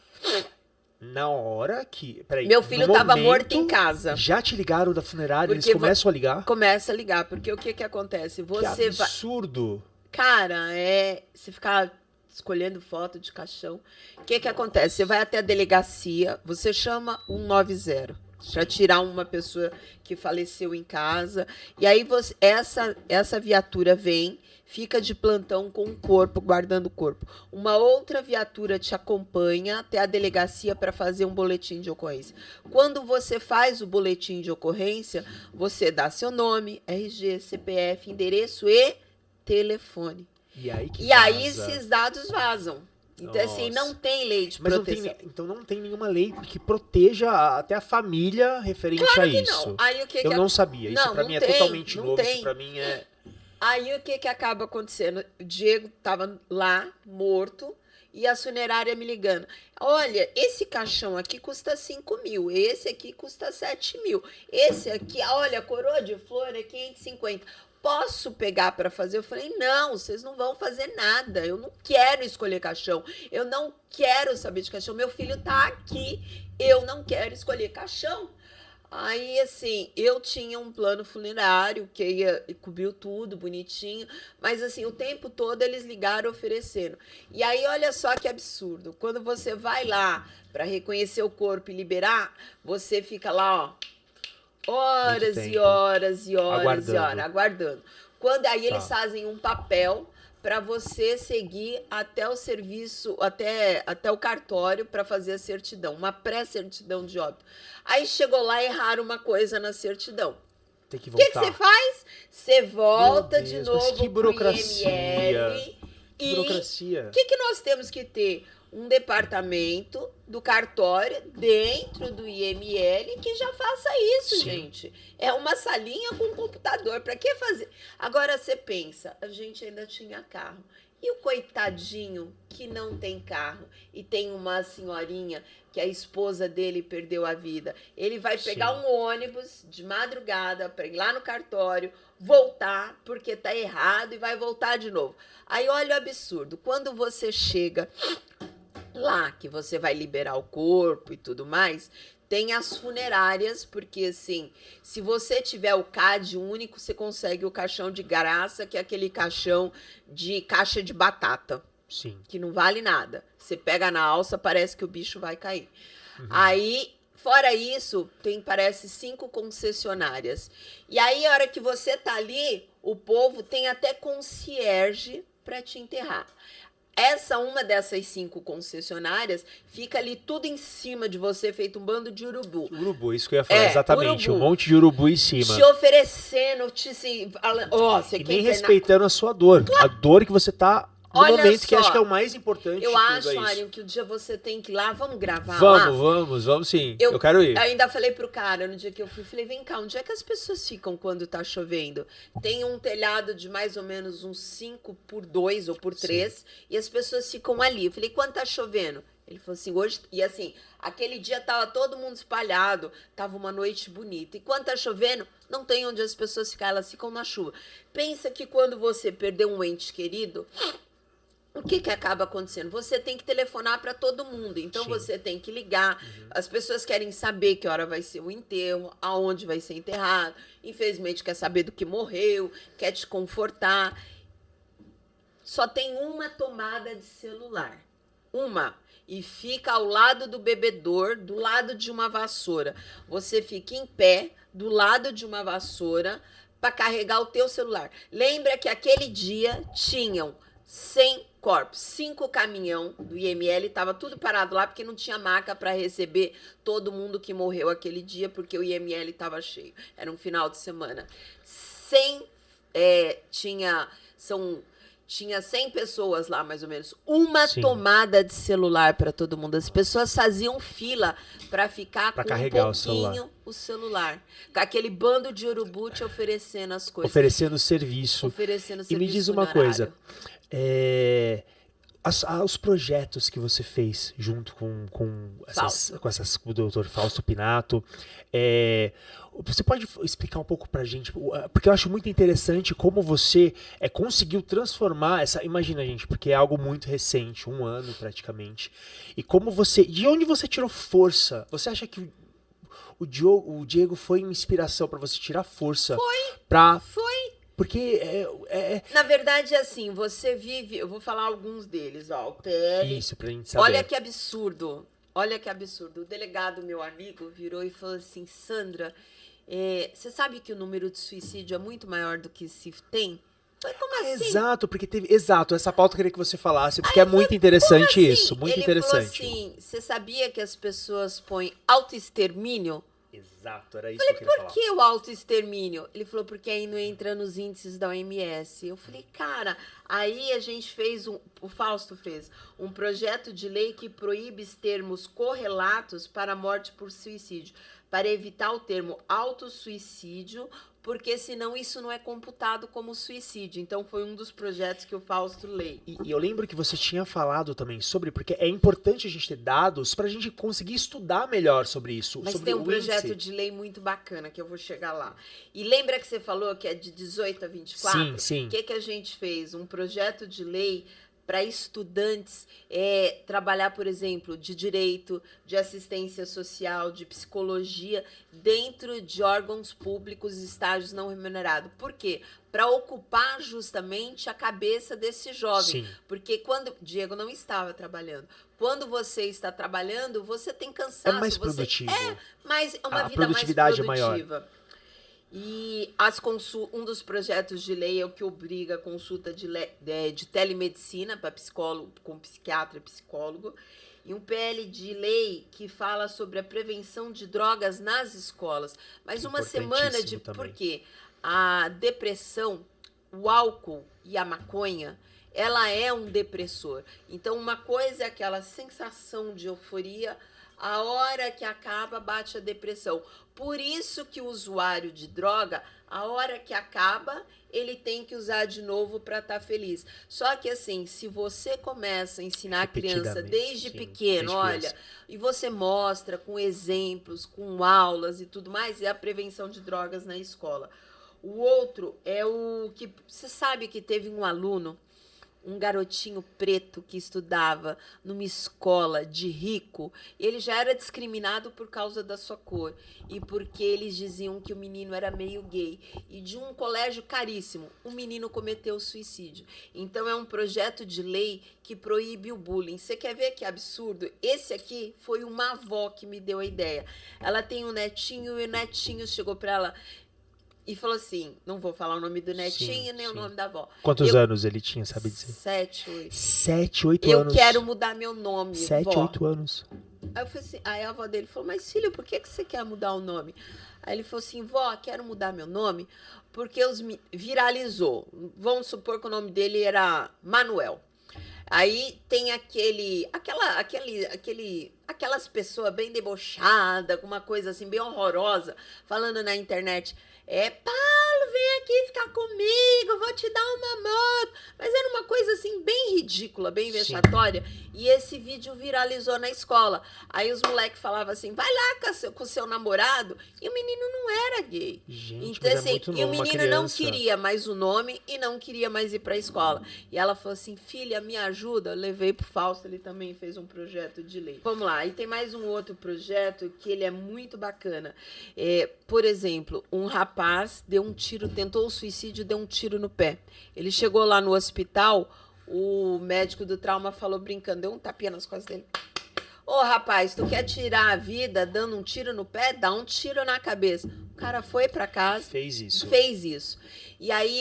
Na hora que. Peraí, Meu filho no estava momento, morto em casa. Já te ligaram da funerária? Porque Eles começam a ligar? Começa a ligar, porque o que, que acontece? Que Você vai. absurdo. Cara, se ficar escolhendo foto de caixão, o que que acontece? Você vai até a delegacia, você chama 190 para tirar uma pessoa que faleceu em casa, e aí essa viatura vem, fica de plantão com o corpo, guardando o corpo. Uma outra viatura te acompanha até a delegacia para fazer um boletim de ocorrência. Quando você faz o boletim de ocorrência, você dá seu nome, RG, CPF, endereço e telefone. E aí, esses dados vazam. Então, assim, não tem lei de proteção. Então não tem nenhuma lei que proteja até a família referente a isso. Não. Aí, eu não sabia. Isso pra mim é totalmente novo. Isso pra mim é... Aí o que acaba acontecendo? O Diego tava lá, morto, e a funerária me ligando. Olha, esse caixão aqui custa 5 mil, esse aqui custa 7 mil. Esse aqui, olha, coroa de flor é 550. Posso pegar para fazer? Eu falei, não, vocês não vão fazer nada. Eu não quero escolher caixão. Eu não quero saber de caixão. Meu filho tá aqui. Eu não quero escolher caixão. Aí, assim, eu tinha um plano funerário que ia cobriu tudo, bonitinho. Mas, assim, o tempo todo eles ligaram oferecendo. E aí, olha só que absurdo. Quando você vai lá para reconhecer o corpo e liberar, você fica lá, ó, horas e horas e horas aguardando. Quando aí eles fazem um papel para você seguir até o serviço, até o cartório para fazer a certidão, uma pré-certidão de óbito. Aí chegou lá e erraram uma coisa na certidão. Tem que voltar. O que você faz? Você volta de novo mas que burocracia. pro IML. Que burocracia. O que nós temos que ter? Um departamento do cartório dentro do IML que já faça isso, Sim. gente. É uma salinha com computador. Para que fazer? Agora você pensa, a gente ainda tinha carro. E o coitadinho que não tem carro e tem uma senhorinha que a esposa dele perdeu a vida. Ele vai pegar um ônibus de madrugada para ir lá no cartório, voltar porque tá errado e vai voltar de novo. Aí olha o absurdo. Quando você chega lá, que você vai liberar o corpo e tudo mais, tem as funerárias, porque assim, se você tiver o CAD único, você consegue o caixão de graça, que é aquele caixão de caixa de batata. Sim. Que não vale nada. Você pega na alça, parece que o bicho vai cair. Aí, fora isso, tem, parece, 5 concessionárias. E aí, a hora que você tá ali, o povo tem até concierge para te enterrar. Uma dessas 5 concessionárias fica ali tudo em cima de você, feito um bando de urubu. Urubu, isso que eu ia falar, exatamente. Urubu. Um monte de urubu em cima. Te oferecendo, você e quer nem internar? respeitando a sua dor. A dor que você tá no Olha momento, que só, acho que é o mais importante Eu de tudo, acho, é isso. Ariel, que o dia você tem que ir lá, vamos gravar lá? Vamos sim. Eu quero ir. Ainda falei pro cara, no dia que eu fui, falei, vem cá, onde é que as pessoas ficam quando tá chovendo? Tem um telhado de mais ou menos uns 5x2 ou por 3, e as pessoas ficam ali. Eu falei, quando tá chovendo? Ele falou assim, hoje... E assim, aquele dia tava todo mundo espalhado, tava uma noite bonita. E quando tá chovendo, não tem onde as pessoas ficarem, elas ficam na chuva. Pensa que quando você perdeu um ente querido... O que acaba acontecendo? Você tem que telefonar para todo mundo, então você tem que ligar. As pessoas querem saber que hora vai ser o enterro, aonde vai ser enterrado. Infelizmente, quer saber do que morreu, quer te confortar. Só tem uma tomada de celular. Uma. E fica ao lado do bebedor, do lado de uma vassoura. Você fica em pé, do lado de uma vassoura, para carregar o teu celular. Lembra que aquele dia tinham 100 corpos, 5 caminhão do IML, estava tudo parado lá porque não tinha maca para receber todo mundo que morreu aquele dia, porque o IML estava cheio. Era um final de semana. 100, tinha 100 pessoas lá, mais ou menos. Uma Sim. tomada de celular para todo mundo. As pessoas faziam fila para ficar Pra com carregar um pouquinho o celular. Com aquele bando de urubu te oferecendo as coisas. Oferecendo serviço. Oferecendo E serviço me diz uma funerário. coisa. Os projetos que você fez junto com o Dr. Fausto Pinato, você pode explicar um pouco pra gente? Porque eu acho muito interessante como você conseguiu transformar essa. Imagina, gente, porque é algo muito recente, 1 ano praticamente. E como você. De onde você tirou força? Você acha que o Diego foi uma inspiração pra você tirar força? Foi. Porque Na verdade, assim, você vive... Eu vou falar alguns deles, ó. O PL... Isso, pra gente saber. Olha que absurdo. Olha que absurdo. O delegado, meu amigo, virou e falou assim, Sandra, você sabe que o número de suicídio é muito maior do que se tem? Falei, como assim? Exato, porque teve... Exato, essa pauta eu queria que você falasse, porque é muito interessante Como assim? isso, muito Ele interessante. falou assim, você sabia que as pessoas põem autoextermínio? Exato, era isso que eu queria falar. Por que o autoextermínio? Ele falou, porque aí não entra nos índices da OMS. Eu falei, cara, aí a gente fez, o Fausto fez, um projeto de lei que proíbe os termos correlatos para a morte por suicídio, para evitar o termo autossuicídio, porque senão isso não é computado como suicídio. Então foi um dos projetos que o Fausto lê. E eu lembro que você tinha falado também sobre, porque é importante a gente ter dados para a gente conseguir estudar melhor sobre isso. Mas sobre tem um o projeto índice. de lei muito bacana, que eu vou chegar lá. E lembra que você falou que é de 18 a 24? Sim, sim. O que a gente fez? Um projeto de lei para estudantes trabalhar, por exemplo, de direito, de assistência social, de psicologia, dentro de órgãos públicos e estágios não remunerados. Por quê? Para ocupar justamente a cabeça desse jovem. Sim. Porque quando... Diego não estava trabalhando. Quando você está trabalhando, você tem cansaço. É mais produtivo. Mas é uma A vida mais produtividade é produtiva. E um dos projetos de lei é o que obriga a consulta de telemedicina para psicólogo, com psiquiatra e psicólogo. E um PL de lei que fala sobre a prevenção de drogas nas escolas. Mas uma semana de... Por quê? A depressão, o álcool e a maconha, ela é um depressor. Então, uma coisa é aquela sensação de euforia, a hora que acaba, bate a depressão. Por isso que o usuário de droga, a hora que acaba, ele tem que usar de novo para estar feliz. Só que assim, se você começa a ensinar a criança desde pequeno, olha, e você mostra com exemplos, com aulas e tudo mais, é a prevenção de drogas na escola. O outro é o que... Você sabe que teve um aluno, um garotinho preto que estudava numa escola de rico, ele já era discriminado por causa da sua cor e porque eles diziam que o menino era meio gay. E de um colégio caríssimo, o menino cometeu suicídio. Então é um projeto de lei que proíbe o bullying. Você quer ver que absurdo? Esse aqui foi uma avó que me deu a ideia. Ela tem um netinho e o netinho chegou para ela e falou assim, não vou falar o nome do netinho nem o nome da avó. Quantos anos ele tinha, sabe dizer? 7, 8. 7, 8 anos. Eu quero mudar meu nome, 7, vó. 8 anos. Aí, eu falei assim, aí a avó dele falou, mas filho, por que você quer mudar o nome? Aí ele falou assim, vó, quero mudar meu nome porque viralizou. Vamos supor que o nome dele era Manuel. Aí tem aquelas pessoas bem debochadas, com uma coisa assim bem horrorosa, falando na internet, Paulo, vem aqui ficar comigo, vou te dar uma moto. Mas era uma coisa assim bem ridícula, bem vexatória. E esse vídeo viralizou na escola. Aí os moleques falavam assim, vai lá com o seu namorado. E o menino não era gay. Gente, então, mas assim, muito e o novo, menino não queria mais o nome e não queria mais ir para a escola. E ela falou assim, filha, me ajuda. Eu levei pro Fausto, ele também fez um projeto de lei. Vamos lá, e tem mais um outro projeto que ele é muito bacana. Por exemplo, um rapaz deu um tiro, tentou o suicídio, deu um tiro no pé. Ele chegou lá no hospital, o médico do trauma falou brincando, deu um tapinha nas costas dele. Ô, rapaz, tu quer tirar a vida dando um tiro no pé? Dá um tiro na cabeça. O cara foi para casa, Fez isso. fez isso. E aí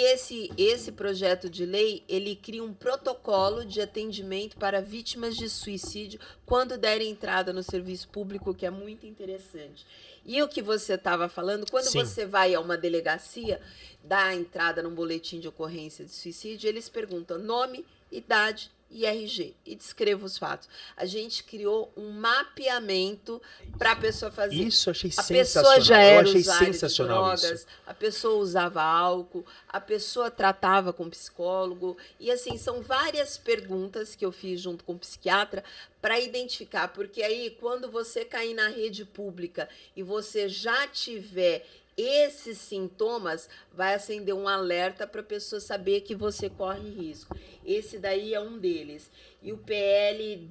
esse projeto de lei, ele cria um protocolo de atendimento para vítimas de suicídio quando derem entrada no serviço público, que é muito interessante. E o que você estava falando, quando Sim. você vai a uma delegacia, dá entrada num boletim de ocorrência de suicídio, eles perguntam nome, idade e RG e descreva os fatos. A gente criou um mapeamento para a pessoa fazer. Isso eu achei A sensacional. pessoa já era eu achei usuária de sensacional drogas, isso. a pessoa usava álcool, a pessoa tratava com psicólogo. E assim, são várias perguntas que eu fiz junto com o psiquiatra para identificar, porque aí quando você cair na rede pública e você já tiver esses sintomas, vai acender um alerta para a pessoa saber que você corre risco. Esse daí é um deles. E o PL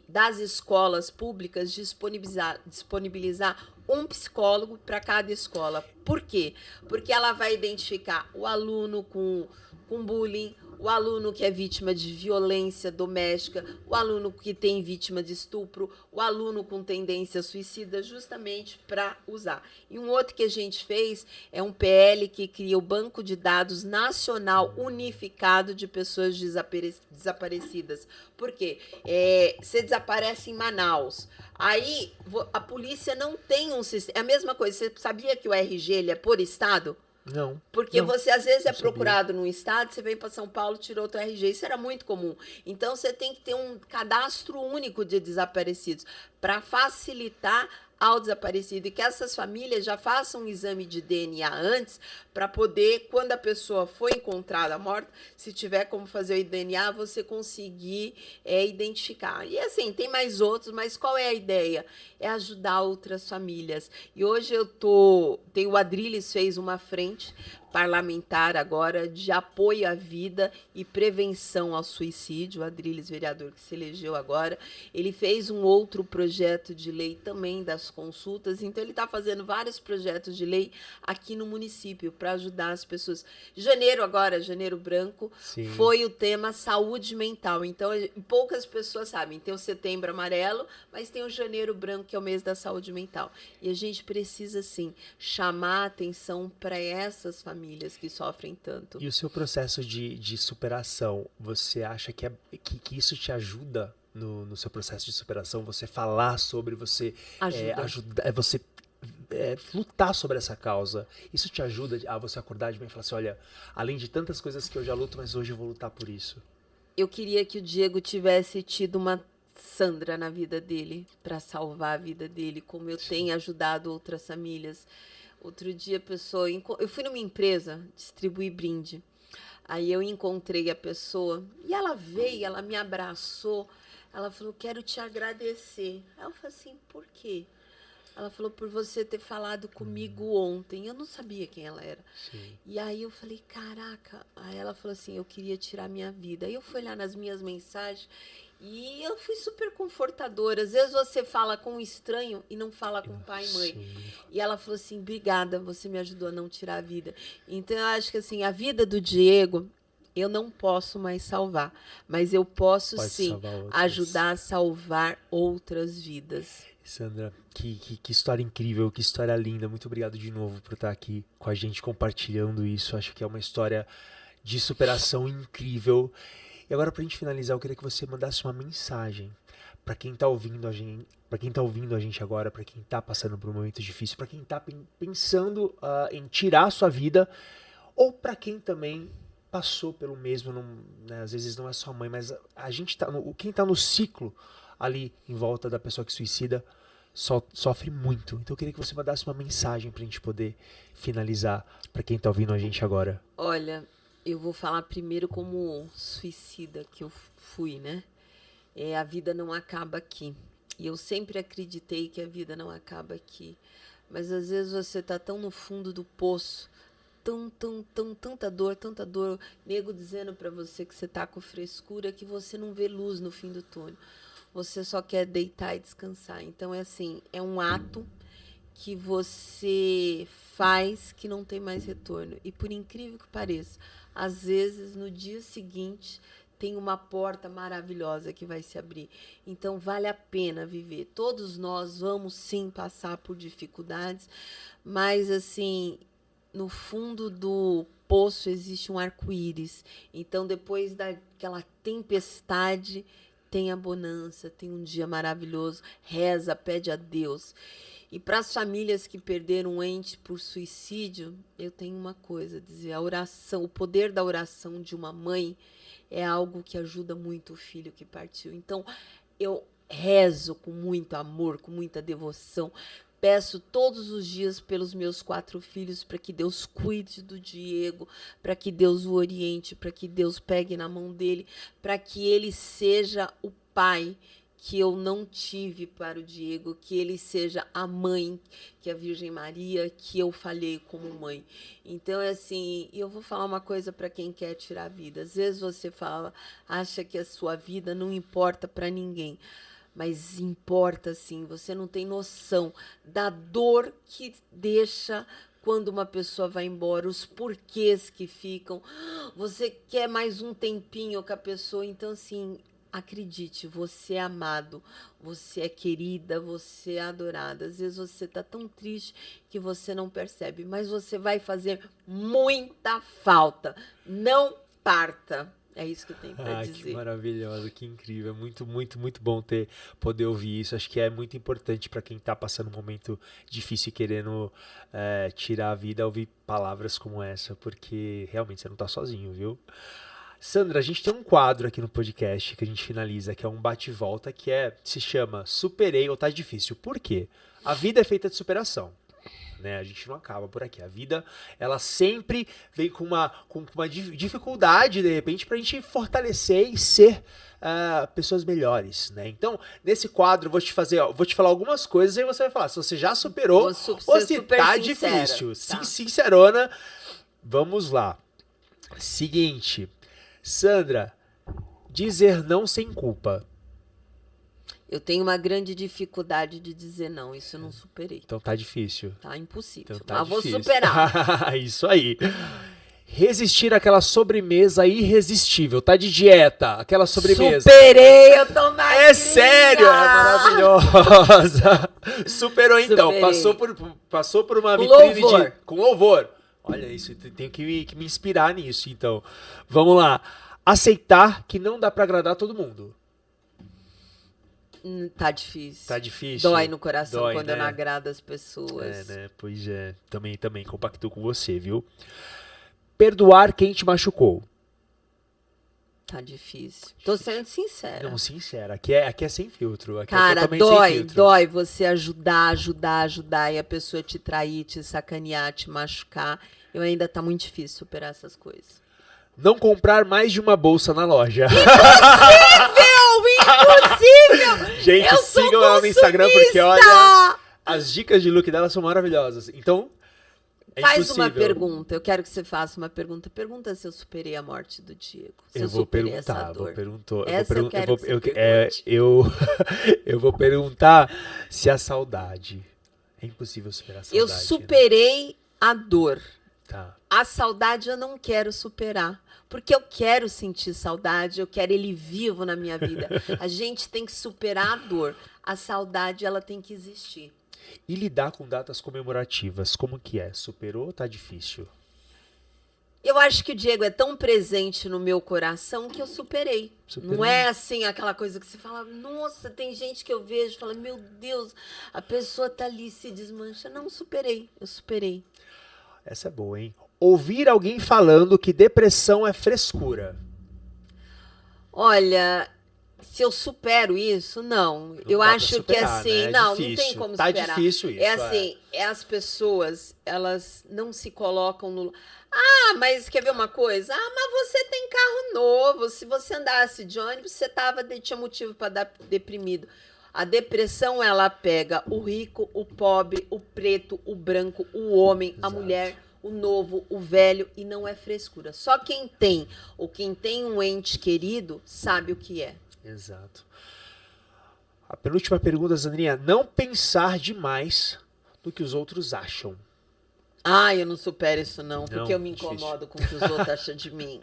das escolas públicas disponibilizar um psicólogo para cada escola. Por quê? Porque ela vai identificar o aluno com bullying, o aluno que é vítima de violência doméstica, o aluno que tem vítima de estupro, o aluno com tendência suicida, justamente para usar. E um outro que a gente fez é um PL que cria o Banco de Dados Nacional Unificado de Pessoas Desaparecidas. Por quê? Você desaparece em Manaus. Aí a polícia não tem um sistema. É a mesma coisa. Você sabia que o RG ele é por estado? Não. Porque não, você, às vezes, é sabia. procurado num estado, você vem para São Paulo, tirou outro RG. Isso era muito comum. Então, você tem que ter um cadastro único de desaparecidos para facilitar ao desaparecido e que essas famílias já façam um exame de DNA antes para poder, quando a pessoa for encontrada morta, se tiver como fazer o DNA, você conseguir identificar. E assim, tem mais outros, mas qual é a ideia? É ajudar outras famílias. E hoje o Adrilles fez uma frente parlamentar agora de apoio à vida e prevenção ao suicídio, o Adrilles, vereador que se elegeu agora, ele fez um outro projeto de lei também das consultas, então ele está fazendo vários projetos de lei aqui no município para ajudar as pessoas. Janeiro Branco, Sim. foi o tema saúde mental, então poucas pessoas sabem, tem o Setembro Amarelo, mas tem o Janeiro Branco, que é o mês da saúde mental, e a gente precisa, sim, chamar a atenção para essas famílias que sofrem tanto. E o seu processo de superação, você acha que isso te ajuda no seu processo de superação? Você falar sobre, você lutar sobre essa causa, isso te ajuda a você acordar de manhã e falar assim, olha, além de tantas coisas que eu já luto, mas hoje eu vou lutar por isso. Eu queria que o Diego tivesse tido uma Sandra na vida dele, para salvar a vida dele, como eu tenho ajudado outras famílias. Outro dia, eu fui numa empresa distribuir brinde. Aí eu encontrei a pessoa e ela veio, ela me abraçou. Ela falou, quero te agradecer. Aí eu falei assim, por quê? Ela falou, por você ter falado comigo ontem. Eu não sabia quem ela era. Sim. E aí eu falei, caraca. Aí ela falou assim, eu queria tirar minha vida. Aí eu fui olhar nas minhas mensagens e eu fui super confortadora. Às vezes você fala com um estranho e não fala com pai e mãe. Sim. E ela falou assim, obrigada, você me ajudou a não tirar a vida. Então eu acho que assim, a vida do Diego, eu não posso mais salvar. Mas eu posso Pode sim salvar outras. ajudar a salvar outras vidas. Sandra, que história incrível, que história linda. Muito obrigado de novo por estar aqui com a gente compartilhando isso. Acho que é uma história de superação incrível. E agora, pra gente finalizar, eu queria que você mandasse uma mensagem para quem tá ouvindo a gente, agora, para quem tá passando por um momento difícil, para quem tá pensando em tirar a sua vida, ou para quem também passou pelo mesmo, né, às vezes não é só a mãe, mas a gente quem tá no ciclo ali em volta da pessoa que suicida sofre muito. Então eu queria que você mandasse uma mensagem pra gente poder finalizar para quem tá ouvindo a gente agora. Olha, eu vou falar primeiro como suicida que eu fui, né? A vida não acaba aqui. E eu sempre acreditei que a vida não acaba aqui. Mas às vezes você tá tão no fundo do poço, tanta dor, nego dizendo para você que você tá com frescura, que você não vê luz no fim do túnel. Você só quer deitar e descansar. Então é um ato que você faz que não tem mais retorno. E por incrível que pareça, às vezes no dia seguinte tem uma porta maravilhosa que vai se abrir. Então, vale a pena viver. Todos nós vamos, sim, passar por dificuldades, mas, assim, no fundo do poço existe um arco-íris. Então, depois daquela tempestade, tem a bonança, tem um dia maravilhoso. Reza, pede a Deus. E para as famílias que perderam um ente por suicídio, eu tenho uma coisa a dizer. A oração, o poder da oração de uma mãe é algo que ajuda muito o filho que partiu. Então, eu rezo com muito amor, com muita devoção. Peço todos os dias pelos meus 4 filhos para que Deus cuide do Diego, para que Deus o oriente, para que Deus pegue na mão dele, para que ele seja o pai que eu não tive para o Diego, que ele seja a mãe, que é a Virgem Maria, que eu falhei como mãe. Então, é assim, eu vou falar uma coisa para quem quer tirar a vida. Às vezes você acha que a sua vida não importa para ninguém, mas importa sim, você não tem noção da dor que deixa quando uma pessoa vai embora, os porquês que ficam. Você quer mais um tempinho com a pessoa, então, assim, acredite, você é amado, você é querida, você é adorada. Às vezes você está tão triste que você não percebe, mas você vai fazer muita falta. Não parta. É isso que eu tenho para dizer. Que maravilhosa, que incrível. É muito, muito, muito bom poder ouvir isso. Acho que é muito importante para quem está passando um momento difícil e querendo tirar a vida, ouvir palavras como essa, porque realmente você não está sozinho, viu? Sandra, a gente tem um quadro aqui no podcast que a gente finaliza, que é um bate-volta, se chama Superei ou Tá Difícil. Por quê? A vida é feita de superação. Né? A gente não acaba por aqui. A vida, ela sempre vem com uma dificuldade, de repente, pra gente fortalecer e ser pessoas melhores, né? Então, nesse quadro, vou te falar algumas coisas e você vai falar se você já superou ou se tá difícil. Tá. Sincerona. Vamos lá. Seguinte, Sandra, dizer não sem culpa. Eu tenho uma grande dificuldade de dizer não, isso eu não superei. Então tá difícil. Tá impossível, então mas difícil. Vou superar. Isso aí. Resistir àquela sobremesa irresistível, tá de dieta, aquela sobremesa. Superei, eu tô magrinha. É sério, é maravilhosa. Superou então, passou por uma vitrine com louvor. Olha isso, tenho que me inspirar nisso, então. Vamos lá. Aceitar que não dá pra agradar todo mundo. Tá difícil. Tá difícil. Dói no coração quando né? eu não agrado as pessoas. É, né? Pois é. Também compactuo com você, viu? Perdoar quem te machucou. Tá difícil. Tô sendo sincera. Não, sincera. Aqui é sem filtro. Aqui cara, é sem filtro. Dói você ajudar e a pessoa te trair, te sacanear, te machucar. Eu ainda tá muito difícil superar essas coisas. Não comprar mais de uma bolsa na loja. Impossível! Gente, sigam ela no Instagram porque, olha, as dicas de look dela são maravilhosas. Então, faz uma pergunta. Eu quero que você faça uma pergunta. Pergunta se eu superei a morte do Diego. Se eu vou superei perguntar, essa dor. Eu vou perguntar se a saudade. É impossível superar a saudade. Eu superei a dor. Tá. A saudade eu não quero superar. Porque eu quero sentir saudade, eu quero ele vivo na minha vida. A gente tem que superar a dor. A saudade, ela tem que existir. E lidar com datas comemorativas, como que é? Superou ou tá difícil? Eu acho que o Diego é tão presente no meu coração que eu superei. Não é assim aquela coisa que você fala, nossa, tem gente que eu vejo e fala, meu Deus, a pessoa tá ali, se desmancha. Não, eu superei. Essa é boa, hein? Ouvir alguém falando que depressão é frescura. Olha, se eu supero isso, não. Eu acho que assim, né? não tem como superar. Tá difícil isso. É assim, as pessoas, elas não se colocam no... mas quer ver uma coisa? Mas você tem carro novo. Se você andasse de ônibus, você tinha motivo para dar deprimido. A depressão, ela pega o rico, o pobre, o preto, o branco, o homem, a mulher, o novo, o velho, e não é frescura. Só quem tem um ente querido sabe o que é. Exato. A penúltima pergunta, Sandrinha. Não pensar demais no que os outros acham. Eu não supero isso não, porque eu me incomodo com o que os outros acham de mim.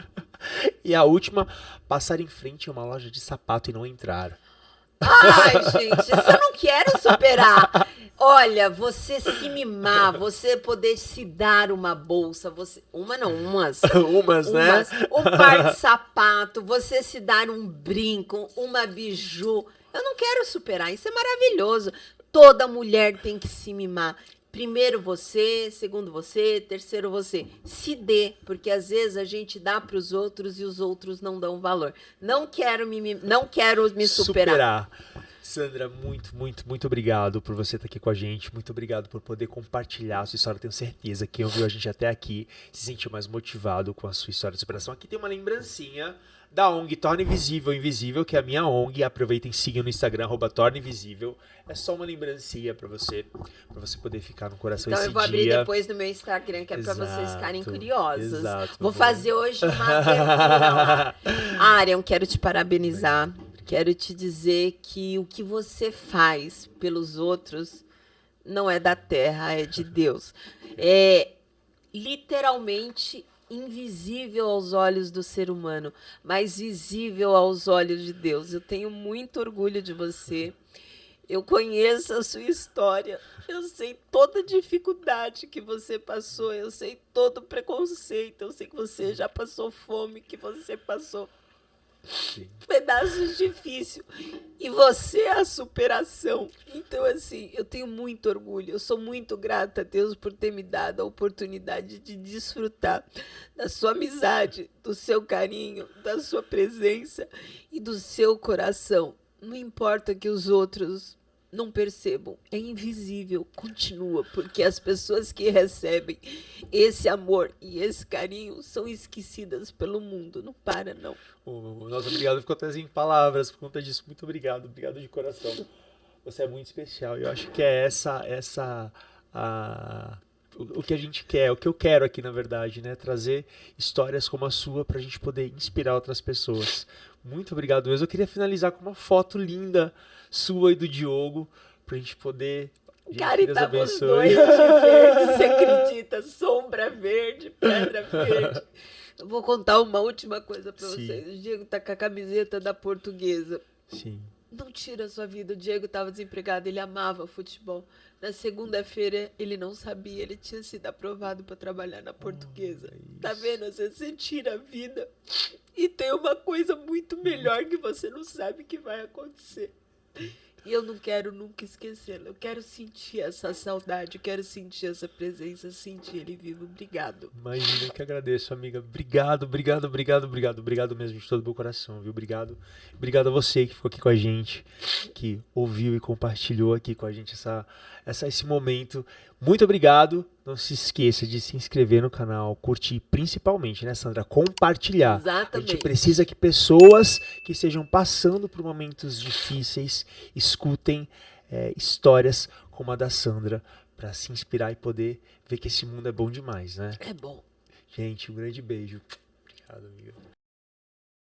E a última, passar em frente a uma loja de sapato e não entrar. Ai, gente, isso eu não quero superar. Olha, você se mimar, você poder se dar uma bolsa, uma não, umas, Umas, né? um par de sapato, você se dar um brinco, uma biju. Eu não quero superar, isso é maravilhoso. Toda mulher tem que se mimar. Primeiro você, segundo você, terceiro você. Se dê, porque às vezes a gente dá para os outros e os outros não dão valor. Não quero me superar. Sandra, muito obrigado por você estar aqui com a gente. Muito obrigado por poder compartilhar a sua história. Tenho certeza que quem ouviu a gente até aqui se sentiu mais motivado com a sua história de superação. Aqui tem uma lembrancinha da ONG Torne Visível Invisível, que é a minha ONG. Aproveitem e sigam no Instagram, @tornevisível. É só uma lembrancinha pra você poder ficar no coração então esse dia. Então eu vou abrir depois no meu Instagram, que é pra vocês ficarem curiosos. Exato, vou fazer hoje uma abertura lá. Arion, quero te parabenizar. Quero te dizer que o que você faz pelos outros não é da terra, é de Deus. É literalmente invisível aos olhos do ser humano, mas visível aos olhos de Deus. Eu tenho muito orgulho de você. Eu conheço a sua história. Eu sei toda a dificuldade que você passou. Eu sei todo o preconceito. Eu sei que você já passou fome, que você passou pedaços difíceis. E você é a superação. Então, assim, eu tenho muito orgulho. Eu sou muito grata a Deus por ter me dado a oportunidade de desfrutar da sua amizade, do seu carinho, da sua presença e do seu coração. Não importa que os outros não percebam, é invisível, continua, porque as pessoas que recebem esse amor e esse carinho são esquecidas pelo mundo. Não para, não. Nossa, obrigado, ficou até sem palavras por conta disso. Muito obrigado de coração. Você é muito especial. Eu acho que é o que a gente quer, o que eu quero aqui, na verdade, né? Trazer histórias como a sua pra gente poder inspirar outras pessoas. Muito obrigado mesmo. Eu queria finalizar com uma foto linda sua e do Diogo, pra gente poder... Cara, e tava os dois de verde, você acredita? Sombra verde, pedra verde. Eu vou contar uma última coisa pra vocês. O Diego tá com a camiseta da Portuguesa. Sim. Não tira a sua vida. O Diego estava desempregado, ele amava futebol. Na segunda-feira, ele não sabia, ele tinha sido aprovado para trabalhar na Portuguesa. Tá vendo? Você tira a vida e tem uma coisa muito melhor que você não sabe que vai acontecer. E eu não quero nunca esquecê-lo. Eu quero sentir essa saudade, quero sentir essa presença, sentir ele vivo. Obrigado. Imagina, eu que agradeço, amiga. Obrigado mesmo de todo o meu coração, viu? Obrigado a você que ficou aqui com a gente, que ouviu e compartilhou aqui com a gente esse momento. Muito obrigado. Não se esqueça de se inscrever no canal, curtir, principalmente, né, Sandra? Compartilhar. Exatamente. A gente precisa que pessoas que estejam passando por momentos difíceis escutem histórias como a da Sandra, para se inspirar e poder ver que esse mundo é bom demais, né? É bom. Gente, um grande beijo. Obrigado, amiga.